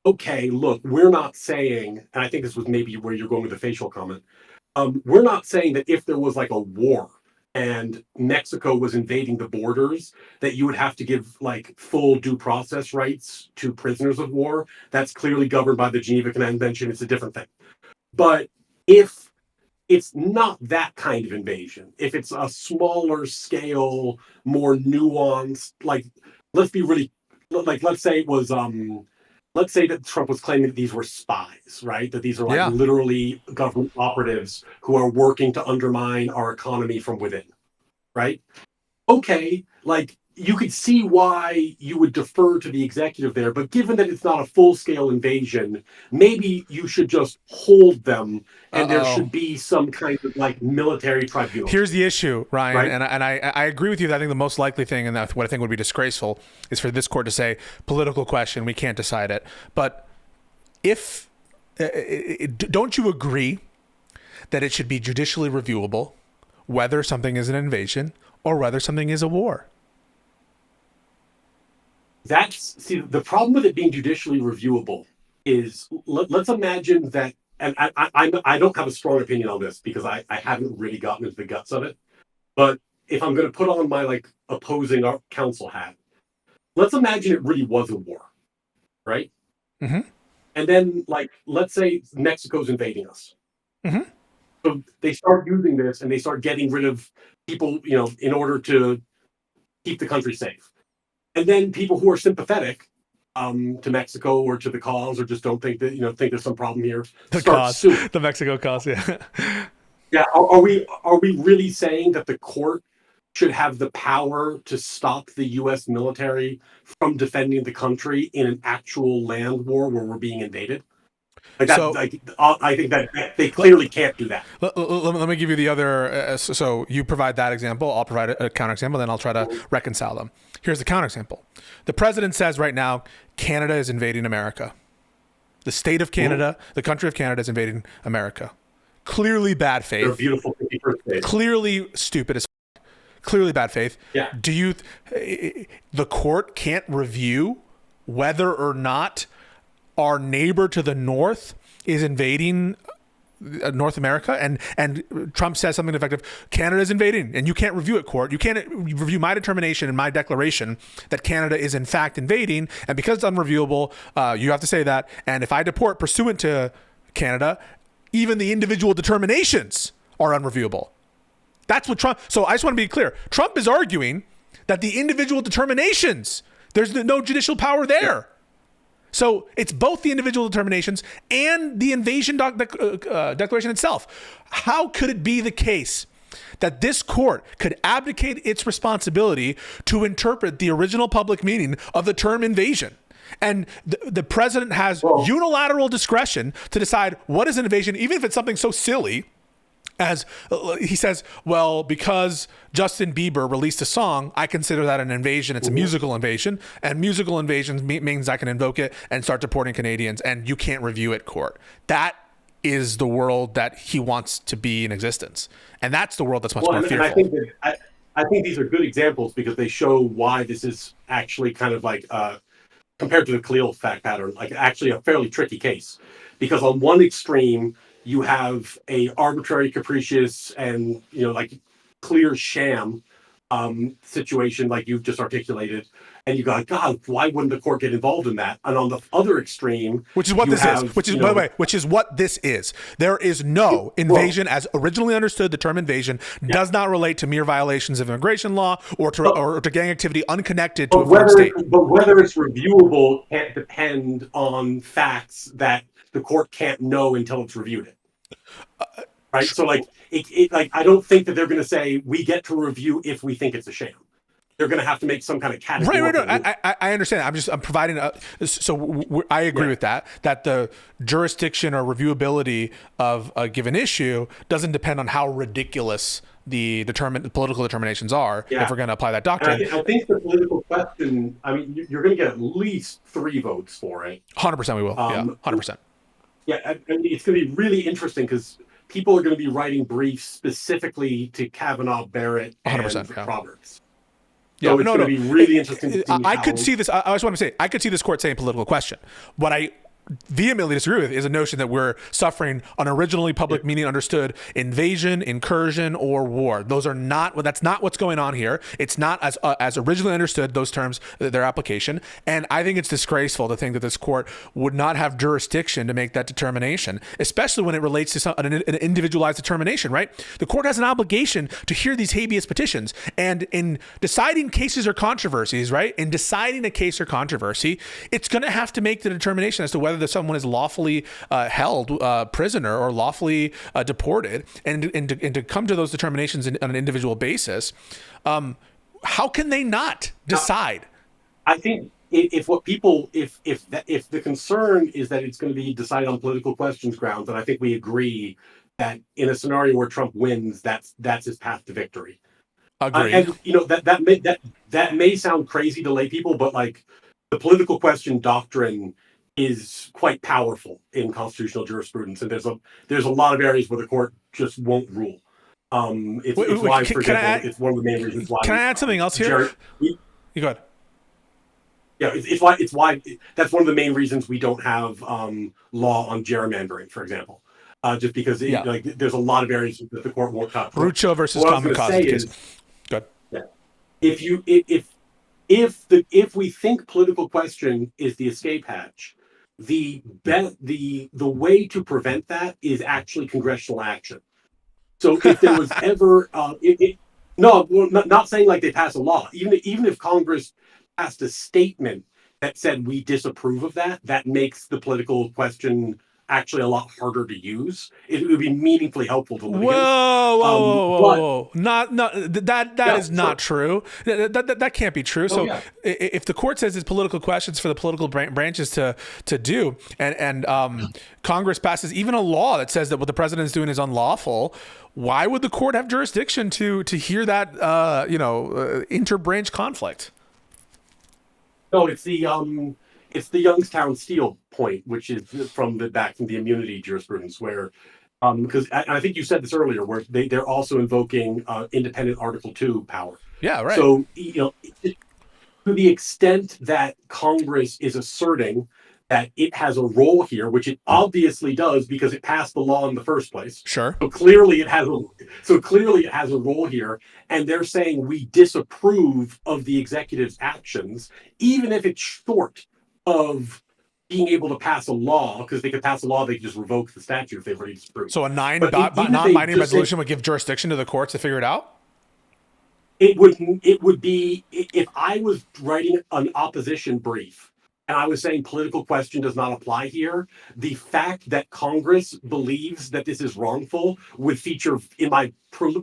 okay, look, we're not saying, and I think this was maybe where you're going with the facial comment. We're not saying that if there was like a war and Mexico was invading the borders, that you would have to give like full due process rights to prisoners of war. That's clearly governed by the Geneva Convention. It's a different thing. But if it's not that kind of invasion, if it's a smaller scale, more nuanced, like, let's be really, like, let's say it was, let's say that Trump was claiming that these were spies, right? That these are like literally government operatives who are working to undermine our economy from within, right? Okay, like you could see why you would defer to the executive there, but given that it's not a full-scale invasion, maybe you should just hold them and there should be some kind of like military tribunal. Here's the issue, Ryan, right? and I agree with you that I think the most likely thing, and that's what I think would be disgraceful, is for this court to say, political question, we can't decide it. But if, don't you agree that it should be judicially reviewable whether something is an invasion or whether something is a war? See, the problem with it being judicially reviewable is, let's imagine that, and I don't have a strong opinion on this because I haven't really gotten into the guts of it. But if I'm going to put on my like opposing counsel hat, let's imagine it really was a war, right? Mm-hmm. And then, like, let's say Mexico's invading us. Mm-hmm. So they start using this and they start getting rid of people, in order to keep the country safe. And then people who are sympathetic to Mexico or to the cause, or just don't think that, think there's some problem here, the Mexico cause, yeah. Yeah, are we really saying that the court should have the power to stop the U.S. military from defending the country in an actual land war where we're being invaded? Like that, so, I think that they clearly can't do that. Let me give you the other. So you provide that example. I'll provide a counterexample. Then I'll try to reconcile them. Here's the counterexample. The president says right now, Canada is invading America. The state of Canada, the country of Canada, is invading America. clearly bad faith. They're a beautiful 51st state. Clearly stupid as clearly bad faith. Yeah. Do you the court can't review whether or not our neighbor to the north is invading North America, and Trump says something effective, Canada's invading, and you can't review it, court. You can't review my determination and my declaration that Canada is in fact invading, and because it's unreviewable, you have to say that, and if I deport pursuant to Canada, even the individual determinations are unreviewable. That's what Trump, so I just want to be clear. Trump is arguing that the individual determinations, there's no judicial power there. So it's both the individual determinations and the invasion declaration itself. How could it be the case that this court could abdicate its responsibility to interpret the original public meaning of the term invasion? And the president has unilateral discretion to decide what is an invasion, even if it's something so silly as he says, well, because Justin Bieber released a song, I consider that an invasion. It's a musical invasion, and musical invasion means I can invoke it and start deporting Canadians, and you can't review it, court. That is the world that he wants to be in existence, and that's the world that's much more fearful. And I think these are good examples because they show why this is actually kind of like compared to the Khalil fact pattern, like actually a fairly tricky case, because on one extreme you have a arbitrary, capricious, and like clear sham situation, like you've just articulated, and you go, God, why wouldn't the court get involved in that? And on the other extreme, which is what this is, which is, by the way, which is what this is. There is no invasion as originally understood. The term invasion does not relate to mere violations of immigration law or to gang activity unconnected to a foreign state. But whether it's reviewable can't depend on facts that the court can't know until it's reviewed it. Right. So like I don't think that they're going to say we get to review if we think it's a sham. They're going to have to make some kind of category. Right. I understand. I'm providing I agree with that the jurisdiction or reviewability of a given issue doesn't depend on how ridiculous the political determinations are if we're going to apply that doctrine. I think the political question, I mean, you're going to get at least 3 votes for it. 100% we will. 100%. Yeah, I mean, it's going to be really interesting because people are going to be writing briefs specifically to Kavanaugh, Barrett, and Roberts. So it's going to be really interesting to see I could see this. I just want to say, I could see this court saying political question. What I vehemently disagree with is a notion that we're suffering an originally public meaning understood invasion, incursion, or war. That's not what's going on here. It's not as originally understood, those terms, their application. And I think it's disgraceful to think that this court would not have jurisdiction to make that determination, especially when it relates to an individualized determination, right? The court has an obligation to hear these habeas petitions. And in deciding cases or controversies, right? In deciding a case or controversy, it's going to have to make the determination as to whether someone is lawfully held prisoner or lawfully deported, and to come to those determinations on an individual basis. How can they not decide? I think if the concern is that it's going to be decided on political questions grounds, then I think we agree that in a scenario where Trump wins, that's his path to victory. Agreed. And that may sound crazy to lay people, but like the political question doctrine is quite powerful in constitutional jurisprudence, and there's a lot of areas where the court just won't rule. It's why, for example, it's one of the main reasons why. Can I add something else here? You go ahead. Yeah, it's why that's one of the main reasons we don't have law on gerrymandering, for example, just because there's a lot of areas that the court won't cut. Rucho versus Kamikaze. Good. Yeah, if we think political question is the escape hatch, the way to prevent that is actually congressional action. So if there was ever not saying like they pass a law, even if Congress passed a statement that said we disapprove of that makes the political question actually a lot harder to use. It would be meaningfully helpful to litigants. Whoa. That is not true. That can't be true. If the court says it's political questions for the political branches to do, and Congress passes even a law that says that what the president is doing is unlawful, why would the court have jurisdiction to hear that interbranch conflict? No, it's the Youngstown Steel point, which is from the immunity jurisprudence, where Because I think you said this earlier, where they're also invoking independent Article 2 power. Yeah, right. So, to the extent that Congress is asserting that it has a role here, which it obviously does because it passed the law in the first place. Sure. So clearly it has a role here, and they're saying we disapprove of the executive's actions, even if it's short of being able to pass a law, because they could pass a law, they could just revoke the statute if they've already disapproved. So a non-binding resolution would give jurisdiction to the courts to figure it out? It would be, if I was writing an opposition brief and I was saying political question does not apply here, the fact that Congress believes that this is wrongful would feature in my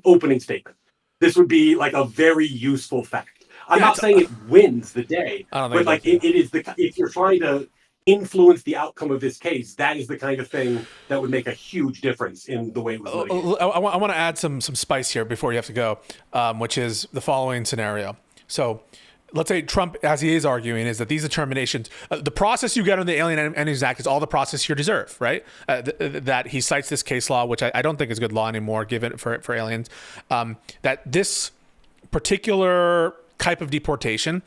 opening statement. This would be like a very useful fact. I'm not saying it wins the day, but like it is if you're trying to influence the outcome of this case, that is the kind of thing that would make a huge difference in the way it was litigated. I want to add some spice here before you have to go, which is the following scenario. So let's say Trump, as he is arguing, is that these determinations, the process you get on the Alien Entities Act is all the process you deserve, right? That he cites this case law, which I don't think is good law anymore, given for aliens, that this particular type of deportation,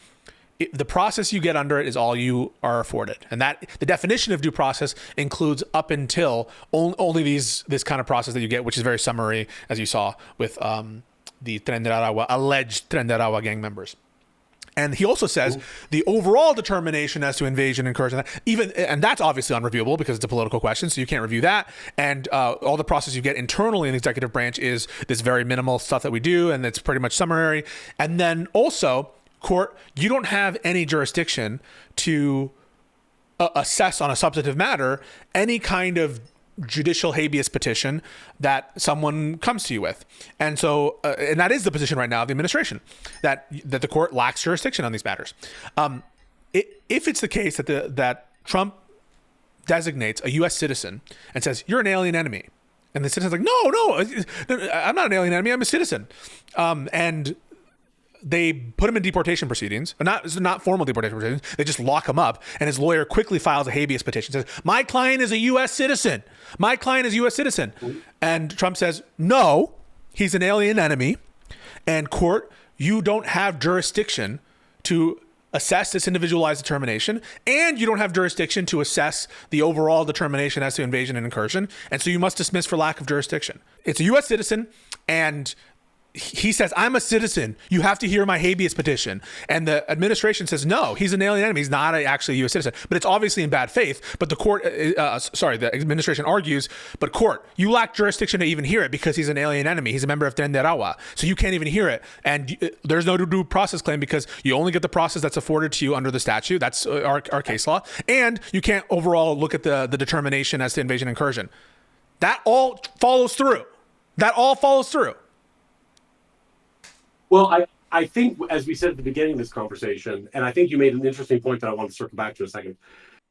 the process you get under it is all you are afforded, and that the definition of due process includes up until only this kind of process that you get, which is very summary, as you saw with the alleged Tren de Aragua gang members. And he also says the overall determination as to invasion, incursion, and that's obviously unreviewable because it's a political question, so you can't review that. And all the process you get internally in the executive branch is this very minimal stuff that we do, and it's pretty much summary. And then also, court, you don't have any jurisdiction to assess on a substantive matter any kind of judicial habeas petition that someone comes to you with. And so, and that is the position right now of the administration, that the court lacks jurisdiction on these matters. If it's the case that Trump designates a U.S. citizen and says, you're an alien enemy, and the citizen's like, no, I'm not an alien enemy, I'm a citizen. And they put him in deportation proceedings, not formal deportation proceedings. They just lock him up, and his lawyer quickly files a habeas petition. Says, "My client is a U.S. citizen. My client is a U.S. citizen," and Trump says, "No, he's an alien enemy, and court, you don't have jurisdiction to assess this individualized determination, and you don't have jurisdiction to assess the overall determination as to invasion and incursion, and so you must dismiss for lack of jurisdiction. It's a U.S. citizen, and he says, I'm a citizen. You have to hear my habeas petition. And the administration says, no, he's an alien enemy. He's not actually a U.S. citizen. But it's obviously in bad faith. But the court, the administration argues, but court, you lack jurisdiction to even hear it because he's an alien enemy. He's a member of Tren de Aragua. So you can't even hear it. And there's no due process claim because you only get the process that's afforded to you under the statute. That's our case law. And you can't overall look at the determination as to invasion and incursion. That all follows through. Well, I think, as we said at the beginning of this conversation, and I think you made an interesting point that I want to circle back to a second.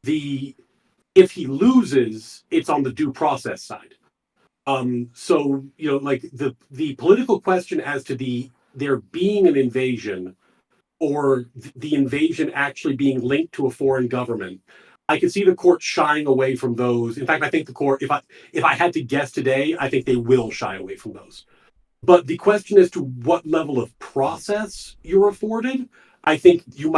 If he loses, it's on the due process side. So, like the political question as to there being an invasion or the invasion actually being linked to a foreign government, I could see the court shying away from those. In fact, I think the court, if I had to guess today, I think they will shy away from those. But the question as to what level of process you're afforded, I think you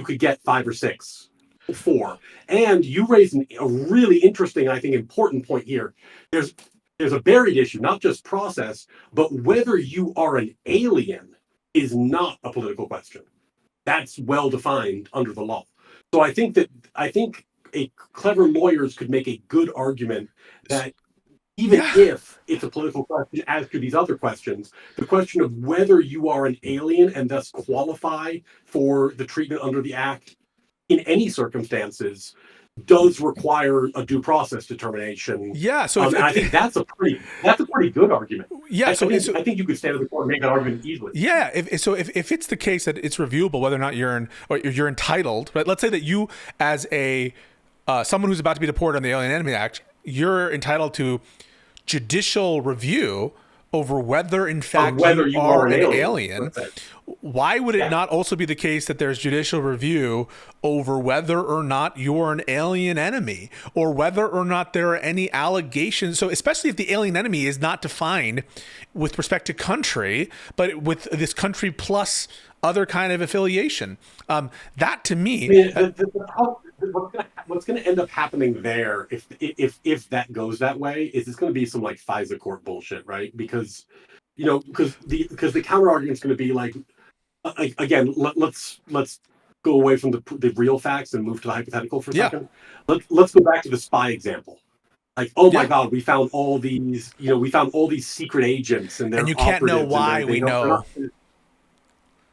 could get 5 or 6, 4. And you raised a really interesting, I think, important point here. There's a buried issue, not just process, but whether you are an alien is not a political question. That's well defined under the law. So I think a clever lawyers could make a good argument that even if it's a political question, as to these other questions, the question of whether you are an alien and thus qualify for the treatment under the Act in any circumstances does require a due process determination. Yeah, so I think that's a pretty good argument. Yeah, I think you could stand in the court and make that argument easily. Yeah, if it's the case that it's reviewable whether or not you're entitled, right? Let's say that you, as a someone who's about to be deported on the Alien Enemy Act, you're entitled to judicial review over whether in fact whether you you are are an an alien. alien, why would it Yeah. not also be the case that there's judicial review over whether or not you're an alien enemy, or whether or not there are any allegations? So especially if the alien enemy is not defined with respect to country, but with this country plus other kind of affiliation. That to me, I mean, what's going to end up happening there, if that goes that way, is it's going to be some like FISA court bullshit, right? Because the counter argument is going to be like, again, let's go away from the real facts and move to the hypothetical for a yeah, second. Let's go back to the spy example. Like, oh my yeah. God, we found all these secret agents and And they're you can't know operatives and why we they're know. not.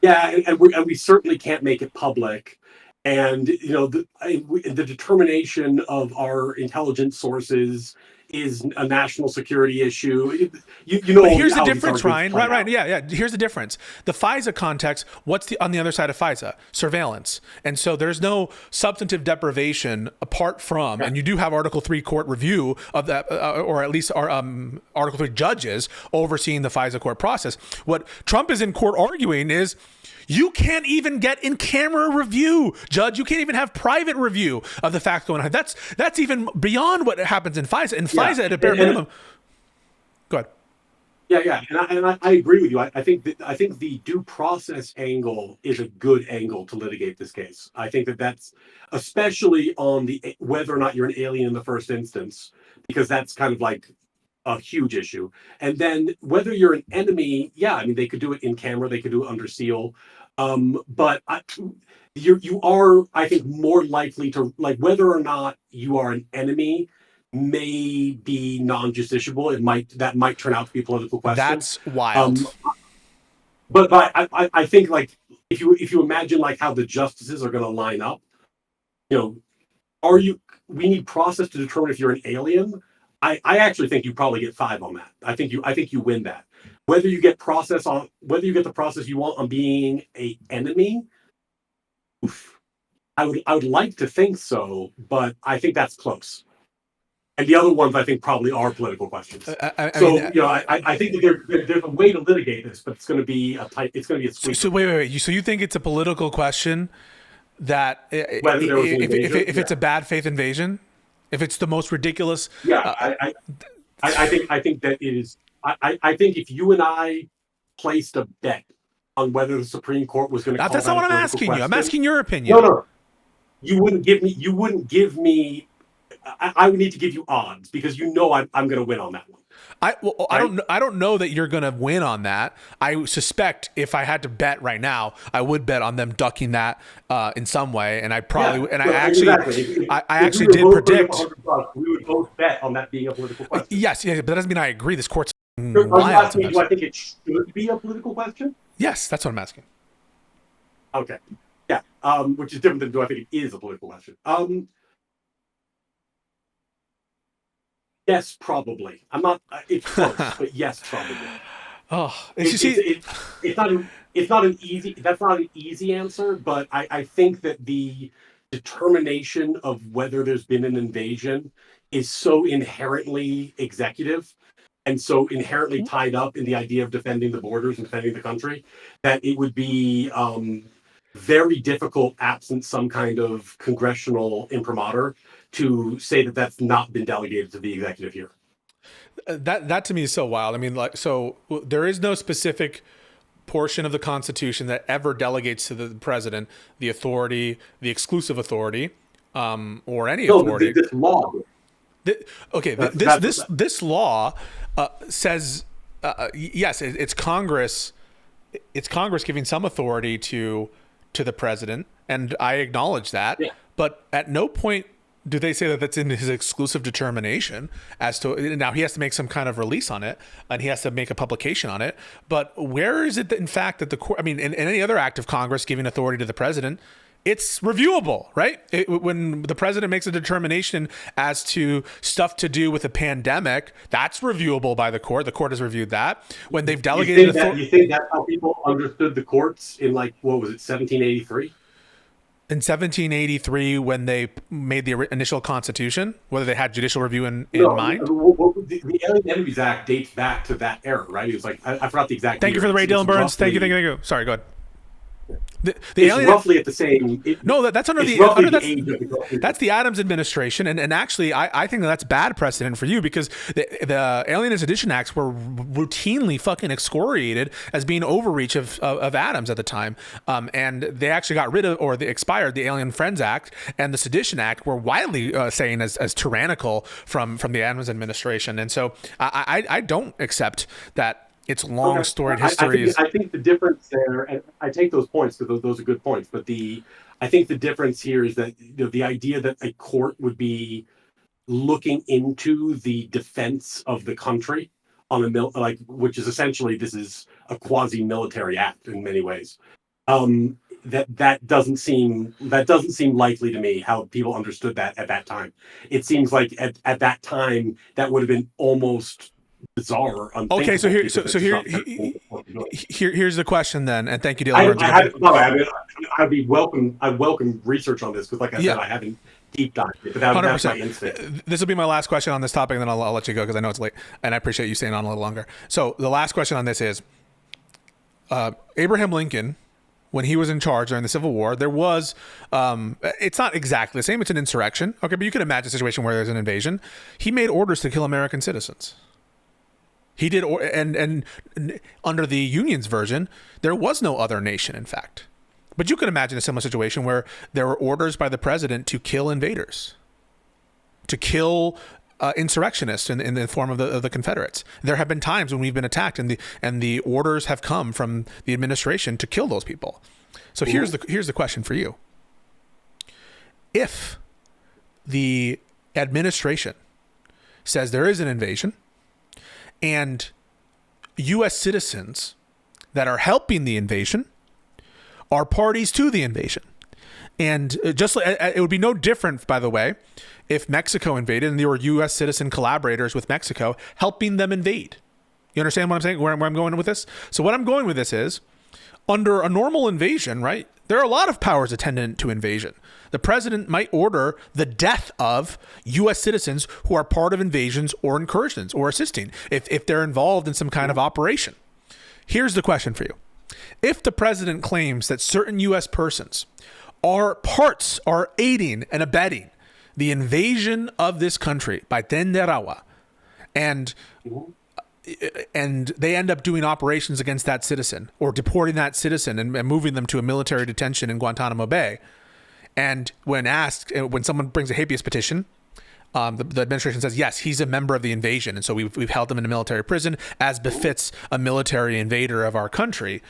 Yeah, and we certainly can't make it public. And the determination of our intelligence sources is a national security issue. You know But here's the how these difference, arguments Ryan. play Right. out. Yeah. Here's the difference. The FISA context, what's on the other side of FISA? Surveillance. And so there's no substantive deprivation apart from, and you do have Article 3 court review of that, or at least Article 3 judges overseeing the FISA court process. What Trump is in court arguing is, you can't even get in-camera review, Judge. You can't even have private review of the facts going on. That's even beyond what happens in FISA. In FISA, at a bare minimum. Go ahead. Yeah, and I agree with you. I think the due process angle is a good angle to litigate this case. I think that's especially on the whether or not you're an alien in the first instance, because that's kind of like a huge issue. And then whether you're an enemy, yeah, I mean they could do it in camera, they could do it under seal, but you are, I think, more likely to, like, whether or not you are an enemy may be non-justiciable. That might turn out to be a political question. That's wild. But I think, like, if you imagine like how the justices are going to line up, we need process to determine if you're an alien. I actually think you probably get 5 on that. I think you win that. Whether you get the process you want on being an enemy, I would like to think so, but I think that's close. And the other ones I think probably are political questions. I think that there's a way to litigate this, but it's going to be a squeeze. So wait. So you think it's a political question that if it's a bad faith invasion, if it's the most ridiculous? Yeah, I think that it is. I think if you and I placed a bet on whether the Supreme Court was going to, That's not what I'm asking you. I'm asking your opinion. No, you wouldn't give me. I would need to give you odds because I'm going to win on that one. I don't know that you're going to win on that. I suspect if I had to bet right now, I would bet on them ducking that in some way, and I probably I actually did predict. We would both bet on that being a political question. Yes, but that doesn't mean I agree. This court's wild. Do I think it should be a political question? Yes, that's what I'm asking. Okay, yeah, which is different than do I think it is a political question. Yes, probably. I'm not. It's close, but yes, probably. It's not an easy. That's not an easy answer, but I think that the determination of whether there's been an invasion is so inherently executive and so inherently tied up in the idea of defending the borders and defending the country that it would be very difficult, absent some kind of congressional imprimatur, to say that that's not been delegated to the executive here. That to me is so wild. I mean, there is no specific portion of the Constitution that ever delegates to the president the authority, the exclusive authority, or any authority. This law. This law says yes, it's Congress. It's Congress giving some authority to the president, and I acknowledge that. Yeah. But at no point do they say that that's in his exclusive determination as to, now he has to make some kind of release on it and he has to make a publication on it. But where is it that, in fact, that the court, I mean, in any other act of Congress giving authority to the president, it's reviewable, right? When the president makes a determination as to stuff to do with a pandemic, that's reviewable by the court. The court has reviewed that. When they've delegated you think that's how people understood the courts in, like, what was it, 1783? In 1783, when they made the initial constitution, whether they had judicial review in No, mind. the Alien Enemies Act dates back to that era, right? It was like I forgot the exact Thank year. you for the Ray It's Dylan Burns. roughly, Thank you. Sorry, go ahead. The it's alien, roughly at the same. no, that's under it's the roughly under, the age of the that's the Adams administration, and actually, I think that's bad precedent for you because the Alien and Sedition Acts were routinely fucking excoriated as being overreach of Adams at the time, and they actually got rid of, or they expired, the Alien Friends Act and the Sedition Act were widely saying as tyrannical from the Adams administration, and so I don't accept that. It's long storied history. I think the difference there, and I take those points because those are good points. But I think the difference here is that the idea that a court would be looking into the defense of the country on which is essentially this is a quasi-military act in many ways. That doesn't seem likely to me how people understood that at that time. It seems like at that time that would have been almost bizarre. Okay, so here's the question then, and thank you, Dylan. I'd welcome research on this because, like I said, I haven't deep dived it, but that's my instinct. This will be my last question on this topic, and then I'll let you go because I know it's late, and I appreciate you staying on a little longer. So the last question on this is, Abraham Lincoln, when he was in charge during the Civil War, there was, it's not exactly the same, it's an insurrection, okay, but you can imagine a situation where there's an invasion. He made orders to kill American citizens. He did, and under the Union's version, there was no other nation, in fact. But you can imagine a similar situation where there were orders by the president to kill invaders, to kill insurrectionists in the form of the Confederates. There have been times when we've been attacked, and the orders have come from the administration to kill those people. So here's the question for you: if the administration says there is an invasion, and U.S. citizens that are helping the invasion are parties to the invasion. And just it would be no different, by the way, if Mexico invaded and there were U.S. citizen collaborators with Mexico helping them invade. You understand what I'm saying, where I'm going with this? So what I'm going with this is, under a normal invasion, right, there are a lot of powers attendant to invasion. The president might order the death of U.S. citizens who are part of invasions or incursions or assisting if they're involved in some kind of operation. Here's the question for you. If the president claims that certain U.S. persons are aiding and abetting the invasion of this country by Tenderawa, and they end up doing operations against that citizen or deporting that citizen and moving them to a military detention in Guantanamo Bay, and when someone brings a habeas petition, the administration says, yes, he's a member of the invasion, and so we've held him in a military prison as befits a military invader of our country.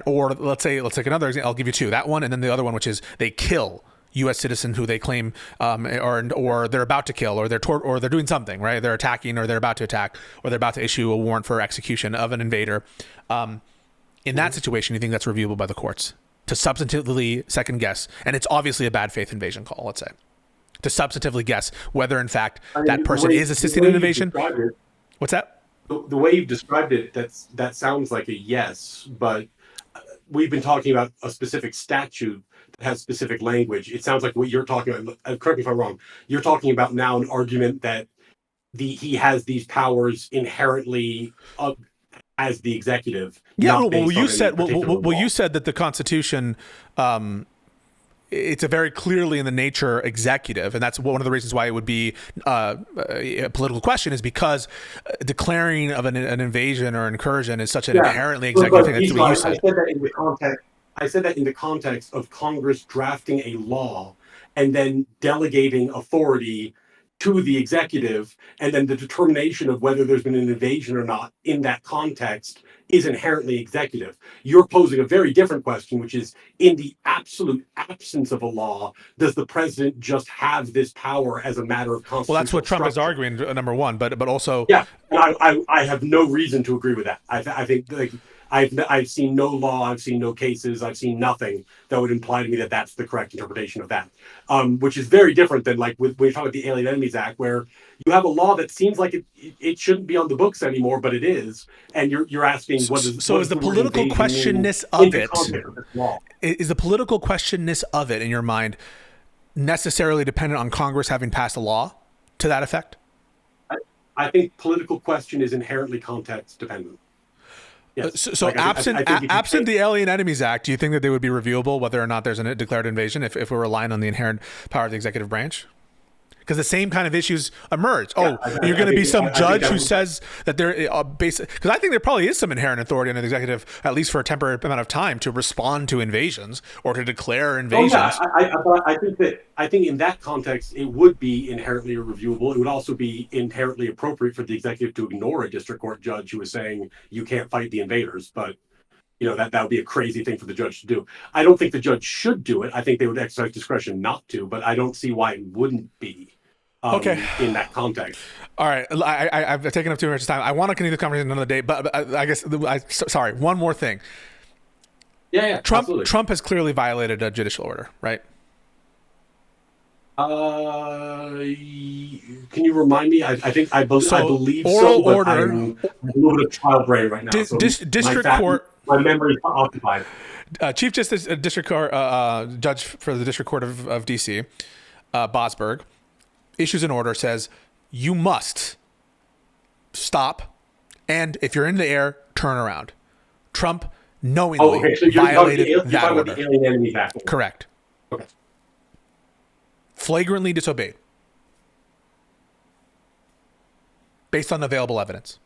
Or let's take another example. I'll give you two. That one, and then the other one, which is they kill U.S. citizens who they claim or they're about to kill, or they're doing something, right? They're attacking, or they're about to attack, or they're about to issue a warrant for execution of an invader. In that situation, you think that's reviewable by the courts to substantively second guess, and it's obviously a bad faith invasion call, let's say, to substantively guess whether in fact that person is assisting in invasion. What's that? The way you've described it, that sounds like a yes, but we've been talking about a specific statute that has specific language. It sounds like what you're talking about, correct me if I'm wrong, you're talking about now an argument that he has these powers inherently as the executive. Yeah, you said that the Constitution, it's a very clearly in the nature executive, and that's one of the reasons why it would be a political question, is because declaring of an invasion or incursion is such an inherently executive thing. That's what you said. I said that in the context of Congress drafting a law and then delegating authority to the executive, and then the determination of whether there's been an invasion or not in that context is inherently executive. You're posing a very different question, which is, in the absolute absence of a law, does the president just have this power as a matter of constitutional Well, that's what Trump structure? is arguing, number one, but also... Yeah, and I have no reason to agree with that. I think I've seen no law, I've seen no cases, I've seen nothing that would imply to me that that's the correct interpretation of that. Which is very different than like when you talk about the Alien Enemies Act, where you have a law that seems like it shouldn't be on the books anymore, but it is, and you're asking So what is does the the word political invasion mean questionness in of the it context of this law? is the political questionness of it in your mind necessarily dependent on Congress having passed a law to that effect? I think political question is inherently context dependent. Yes. So Like absent I think if you absent take, the Alien Enemies Act, do you think that they would be reviewable whether or not there's a declared invasion if we're relying on the inherent power of the executive branch? Because the same kind of issues emerge. yeah, You're going to be some I think judge who says that there, because I think there probably is some inherent authority in the executive, at least for a temporary amount of time, to respond to invasions or to declare oh yeah, invasions. I think in that context it would be inherently reviewable. It would also be inherently appropriate for the executive to ignore a district court judge who is saying you can't fight the invaders. But that would be a crazy thing for the judge to do. I don't think the judge should do it. I think they would exercise discretion not to, but I don't see why it wouldn't be Okay. in that context. All right. I've taken up too much time. I want to continue the conversation another day, but I guess, sorry, one more thing. Yeah, absolutely. Trump has clearly violated a judicial order, right? Can you remind me? I believe oral so, but order. I'm a little bit of child brain right now. District court. My memory is occupied. Chief Justice District Court Judge for the District Court of D.C., Bosberg, issues an order, says you must stop, and if you're in the air, turn around. Trump knowingly violated that order. The Alien Enemies Act. Correct. Okay. Flagrantly disobeyed based on available evidence.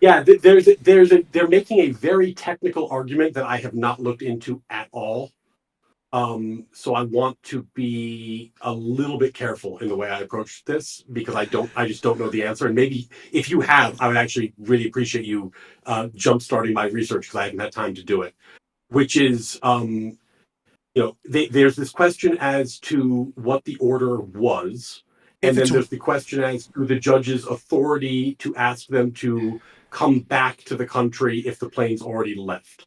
Yeah, they're making a very technical argument that I have not looked into at all. So I want to be a little bit careful in the way I approach this because I just don't know the answer. And maybe if you have, I would actually really appreciate you jump starting my research because I haven't had time to do it. Which is, there's this question as to what the order was, and then there's the question as to the judge's authority to ask them to come back to the country if the plane's already left.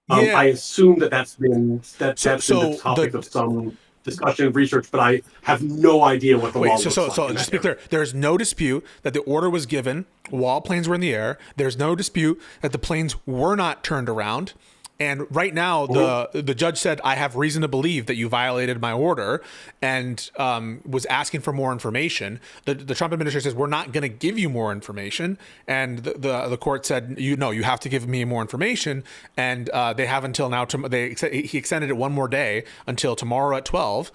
Yeah. I assume that's been the topic of some discussion of research, but I have no idea what the law looks like. So just to be clear, there is no dispute that the order was given while planes were in the air. There's no dispute that the planes were not turned around. And right now, the judge said, I have reason to believe that you violated my order and was asking for more information. The Trump administration says, we're not going to give you more information. And the court said, you have to give me more information. And they have until now. He extended it one more day until tomorrow at 12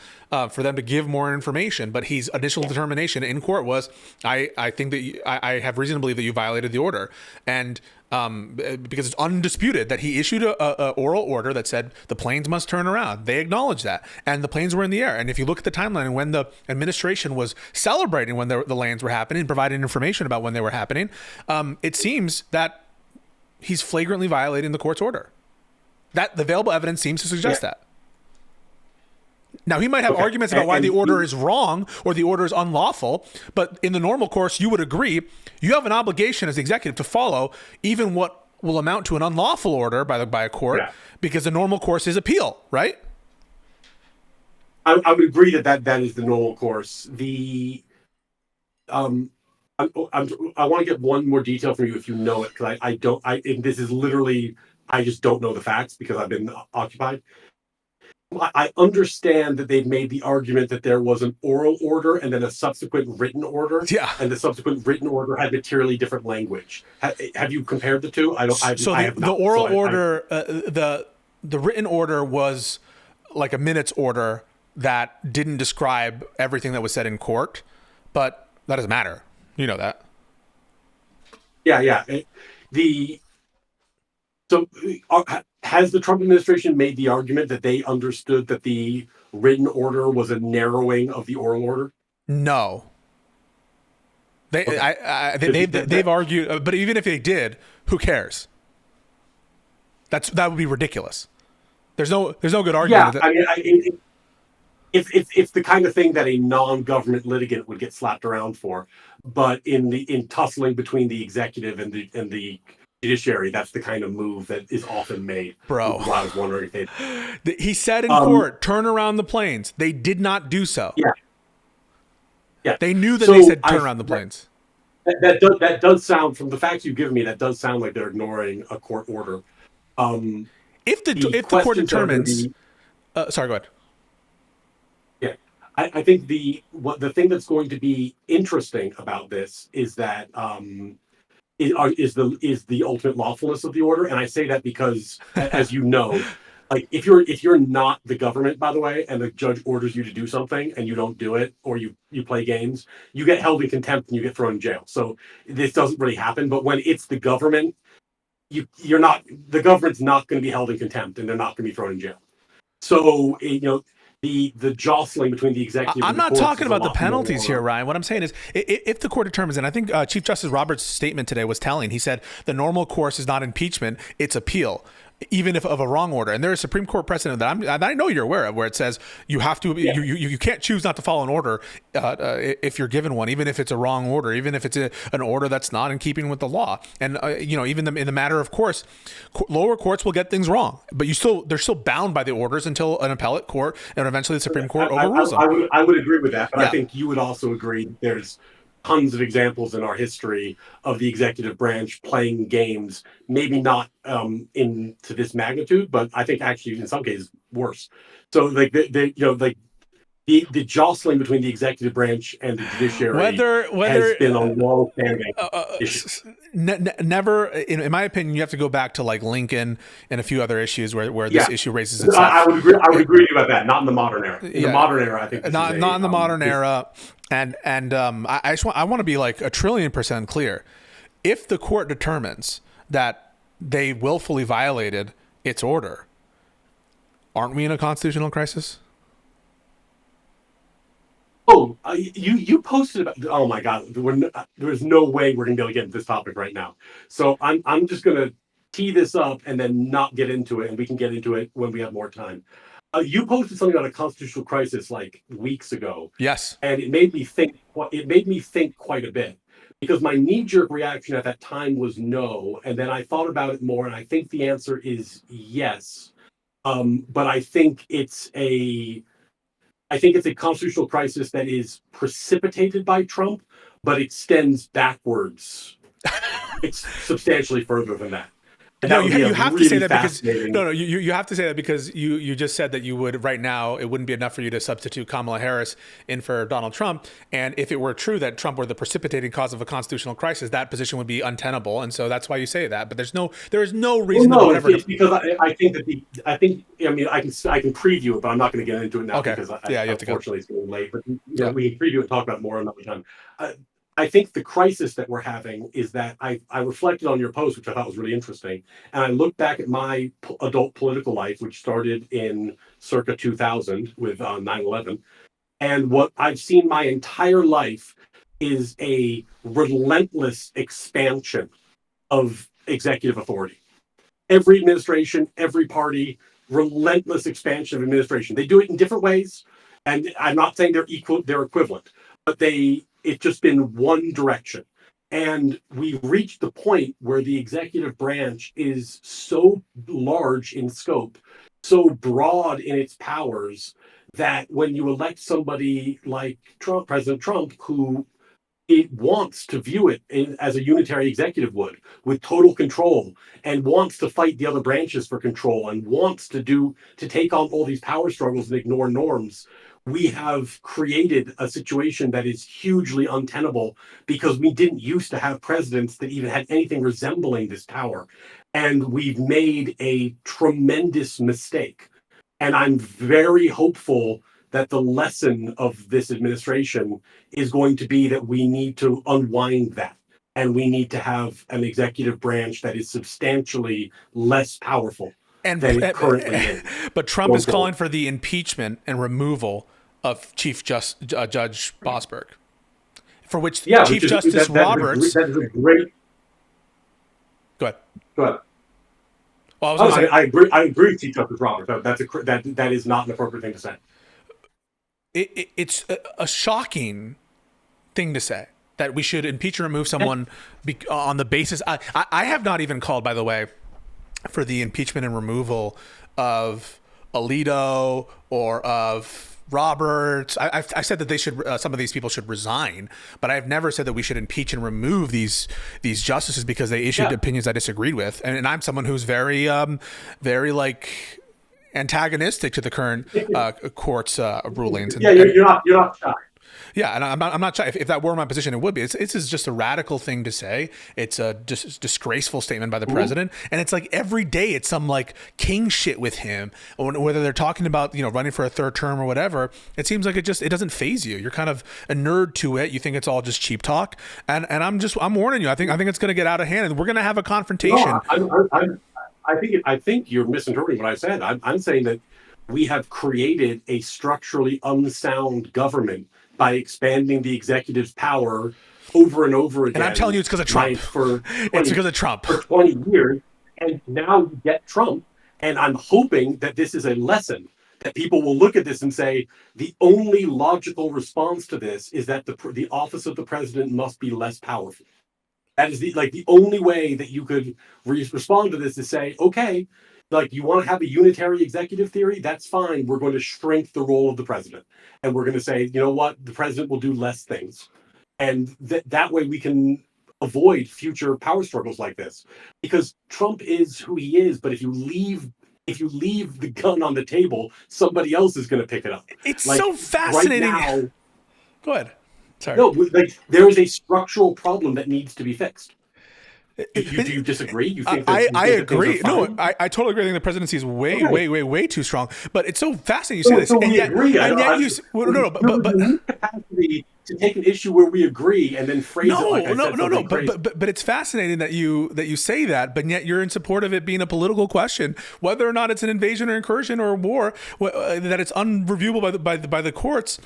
for them to give more information. But his initial determination in court was, I think that I have reason to believe that you violated the order. And because it's undisputed that he issued a oral order that said the planes must turn around. They acknowledged that, and the planes were in the air. And if you look at the timeline and when the administration was celebrating when the lands were happening, providing information about when they were happening, it seems that he's flagrantly violating the court's order. That the available evidence seems to suggest that. Now, he might have arguments about why the order is wrong or the order is unlawful, but in the normal course, you would agree you have an obligation as the executive to follow even what will amount to an unlawful order by a court, because the normal course is appeal, right? I would agree that is the normal course. I want to get one more detail from you if you know it, because this is literally, I just don't know the facts because I've been occupied. I understand that they've made the argument that there was an oral order and then a subsequent written order. Yeah. And the subsequent written order had materially different language. Have you compared the two? The oral order, the written order was like a minutes order that didn't describe everything that was said in court, but that doesn't matter. You know that. Yeah. Has the Trump administration made the argument that they understood that the written order was a narrowing of the oral order? No. They've argued, but even if they did, who cares? That would be ridiculous. There's no good argument. Yeah, it's the kind of thing that a non-government litigant would get slapped around for, but in tussling between the executive and the judiciary, that's the kind of move that is often made. Bro. Which is why I was wondering if they. He said in court, turn around the planes. They did not do so. Yeah. Yeah. They knew that they said turn around the planes. That does sound, from the facts you've given me, that does sound like they're ignoring a court order. If the court determines, sorry, go ahead. Yeah, I think the thing that's going to be interesting about this is that is the ultimate lawfulness of the order, and I say that because, as you know, like if you're not the government, by the way, and the judge orders you to do something and you don't do it, or you play games, you get held in contempt and you get thrown in jail. So this doesn't really happen. But when it's the government, you're not, the government's not going to be held in contempt and they're not going to be thrown in jail. So the jostling between the executive. I'm not talking about the penalties here, Ryan. What I'm saying is, if the court determines, and I think Chief Justice Roberts' statement today was telling. He said the normal course is not impeachment; it's appeal, even if of a wrong order. And there is a Supreme Court precedent that I know you're aware of, where it says you have to, you can't choose not to follow an order if you're given one, even if it's a wrong order, even if it's an order that's not in keeping with the law. And even in the matter of course, lower courts will get things wrong, but they're still bound by the orders until an appellate court and eventually the Supreme Court overrules them. I would agree with that, but I think you would also agree there's tons of examples in our history of the executive branch playing games, maybe not to this magnitude, but I think actually in some cases worse. So like the jostling between the executive branch and the judiciary has been a long-standing issue. Never, in my opinion, you have to go back to like Lincoln and a few other issues where this issue raises itself. I would agree with you about that. Not in the modern era. In the modern era, I think not in the modern era. And I want to be like 1,000,000,000% clear. If the court determines that they willfully violated its order, aren't we in a constitutional crisis? Oh, you posted about. Oh my God, there's no way we're gonna be able to get into this topic right now. So I'm just gonna tee this up and then not get into it, and we can get into it when we have more time. You posted something on a constitutional crisis like weeks ago. Yes, and it made me think. It made me think quite a bit, because my knee-jerk reaction at that time was no, and then I thought about it more, and I think the answer is yes. But I think it's a constitutional crisis that is precipitated by Trump, but extends backwards. It's substantially further than that. No, you have to say that because you have to say that because you just said that you would right now it wouldn't be enough for you to substitute Kamala Harris in for Donald Trump, and if it were true that Trump were the precipitating cause of a constitutional crisis, that position would be untenable, and so that's why you say that. But there is no reason. Well, no, it's because I think I can preview it, but I'm not going to get into it now because you have to go. Unfortunately it's getting late. But we can preview and talk about it more another time. I think the crisis that we're having is that I reflected on your post, which I thought was really interesting, and I looked back at my adult political life, which started in circa 2000 with 9/11, and what I've seen my entire life is a relentless expansion of executive authority. Every administration, every party, relentless expansion of administration. They do it in different ways, and I'm not saying they're equivalent, but it's just been one direction. And we've reached the point where the executive branch is so large in scope, so broad in its powers, that when you elect somebody like Trump, President Trump, who it wants to view it as a unitary executive would, with total control, and wants to fight the other branches for control, and wants to take on all these power struggles and ignore norms, we have created a situation that is hugely untenable because we didn't used to have presidents that even had anything resembling this power. And we've made a tremendous mistake. And I'm very hopeful that the lesson of this administration is going to be that we need to unwind that. And we need to have an executive branch that is substantially less powerful than it currently is. But Trump is calling for the impeachment and removal of Chief Judge Bosberg, for which Chief Justice Roberts. That is a great. Go ahead. Well, I agree with Chief Justice Roberts. That is not an appropriate thing to say. It's a shocking thing to say that we should impeach and remove someone on the basis. I have not even called, by the way, for the impeachment and removal of Alito or of Roberts. I said that they should, some of these people should resign, but I've never said that we should impeach and remove these justices because they issued opinions I disagreed with. And I'm someone who's very like antagonistic to the current court's rulings. And, you're not shy. Yeah, and I'm not shy. If that were my position, it would be. It's just a radical thing to say. It's a disgraceful statement by the president, and it's like every day it's some like king shit with him, or whether they're talking about running for a third term or whatever. It seems like it doesn't faze you. You're kind of a nerd to it. You think it's all just cheap talk, and I'm warning you. I think it's going to get out of hand, and we're going to have a confrontation. No, I think you're misinterpreting what I said. I'm saying that we have created a structurally unsound government by expanding the executive's power over and over again. And I'm telling you, it's because of Trump. It's because of Trump. For 20 years. And now you get Trump. And I'm hoping that this is a lesson, that people will look at this and say, the only logical response to this is that the office of the president must be less powerful. That is the only way that you could respond to this, is say, okay, like, you want to have a unitary executive theory? That's fine. We're going to shrink the role of the president. And we're going to say, you know what? The president will do less things. And that way we can avoid future power struggles like this. Because Trump is who he is, but if you leave the gun on the table, somebody else is going to pick it up. It's so fascinating. Right now, go ahead. Sorry. No, there is a structural problem that needs to be fixed. Do you disagree? You think I agree. No, I totally agree. I think the presidency is way too strong. But it's so fascinating you say this. So we agree. But capacity to take an issue where we agree and then phrase it like I said. No. But it's fascinating that you say that, but yet you're in support of it being a political question, whether or not it's an invasion or incursion or a war, that it's unreviewable by the courts.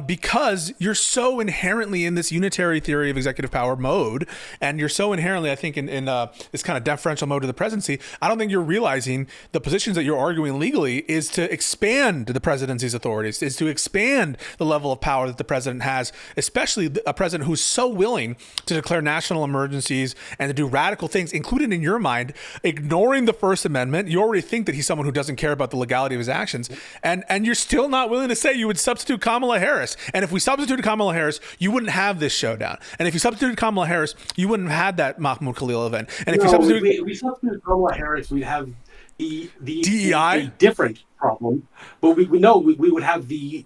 Because you're so inherently in this unitary theory of executive power mode, and you're so inherently, I think, in this kind of deferential mode to the presidency. I don't think you're realizing the positions that you're arguing legally is to expand the presidency's authorities, is to expand the level of power that the president has, especially a president who's so willing to declare national emergencies and to do radical things, including, in your mind, ignoring the First Amendment. You already think that he's someone who doesn't care about the legality of his actions, and you're still not willing to say you would substitute Kamala Harris. And if we substituted Kamala Harris, you wouldn't have this showdown. And if you substituted Kamala Harris, you wouldn't have had that Mahmoud Khalil event. And if you substituted Kamala Harris, we'd have the DEI, a different problem. But we would have the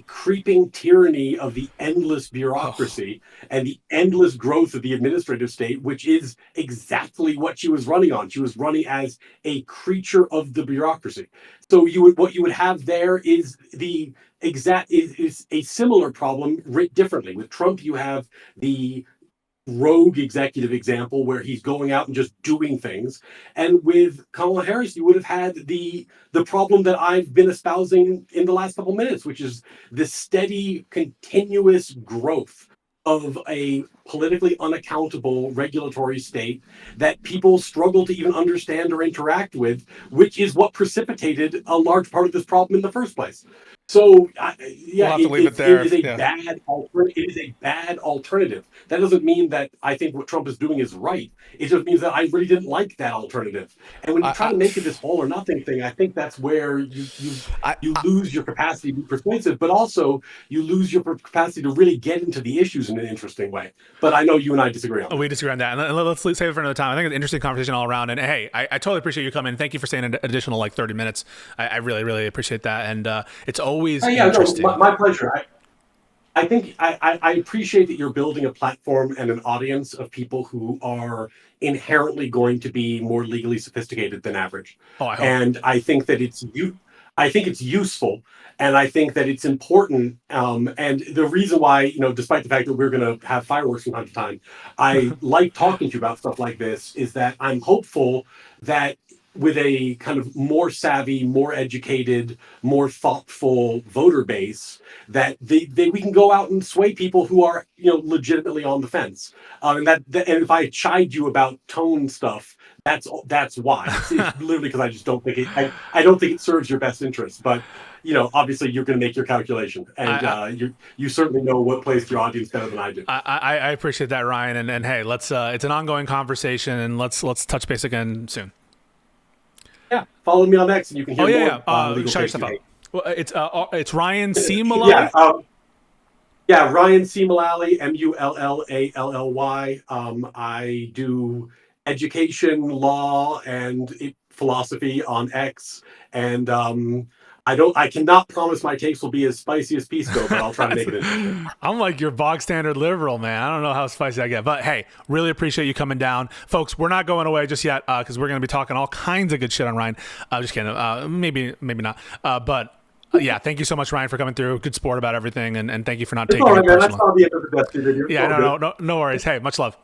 creeping tyranny of the endless bureaucracy and the endless growth of the administrative state, which is exactly what she was running on. She was running as a creature of the bureaucracy. So what you would have there is is a similar problem writ differently. With Trump, you have the rogue executive example where he's going out and just doing things. And with Kamala Harris, you would have had the problem that I've been espousing in the last couple minutes, which is the steady, continuous growth of a politically unaccountable regulatory state that people struggle to even understand or interact with, which is what precipitated a large part of this problem in the first place. So, it is a bad alternative. That doesn't mean that I think what Trump is doing is right. It just means that I really didn't like that alternative. And when you try to make it this all or nothing thing, I think that's where you lose your capacity to be persuasive, but also you lose your capacity to really get into the issues in an interesting way. But I know you and I disagree on that. We disagree on that. And let's save it for another time. I think it's an interesting conversation all around. And hey, I totally appreciate you coming. Thank you for staying an additional 30 minutes. I really, really appreciate that. And it's always interesting. No, my pleasure. I think I appreciate that you're building a platform and an audience of people who are inherently going to be more legally sophisticated than average. I hope. And I think that it's useful, and I think that it's important. And the reason why, despite the fact that we're going to have fireworks from time to time, I like talking to you about stuff like this, is that I'm hopeful that with a kind of more savvy, more educated, more thoughtful voter base, that we can go out and sway people who are, legitimately on the fence. And if I chide you about tone stuff, that's why. It's literally because I just don't think I don't think it serves your best interest. But obviously you're going to make your calculation, and you certainly know what plays to your audience better than I do. I appreciate that, Ryan. And hey, let's it's an ongoing conversation, and let's touch base again soon. Yeah, follow me on X, and you can hear more legal shout takes yourself you out. It's Ryan C. Mullally. Yeah, Ryan C. Mullally, Mullally. I do education, law, and philosophy on X, and I cannot promise my takes will be as spicy as Pisco, but I'll try to make it interesting. I'm like your bog standard liberal, man. I don't know how spicy I get, but hey, really appreciate you coming down, folks. We're not going away just yet because we're going to be talking all kinds of good shit on Ryan. Just kidding. Maybe not. But yeah, thank you so much, Ryan, for coming through. Good sport about everything, and thank you for not taking it personally. That's probably the end of the best video. Yeah, no worries. Hey, much love.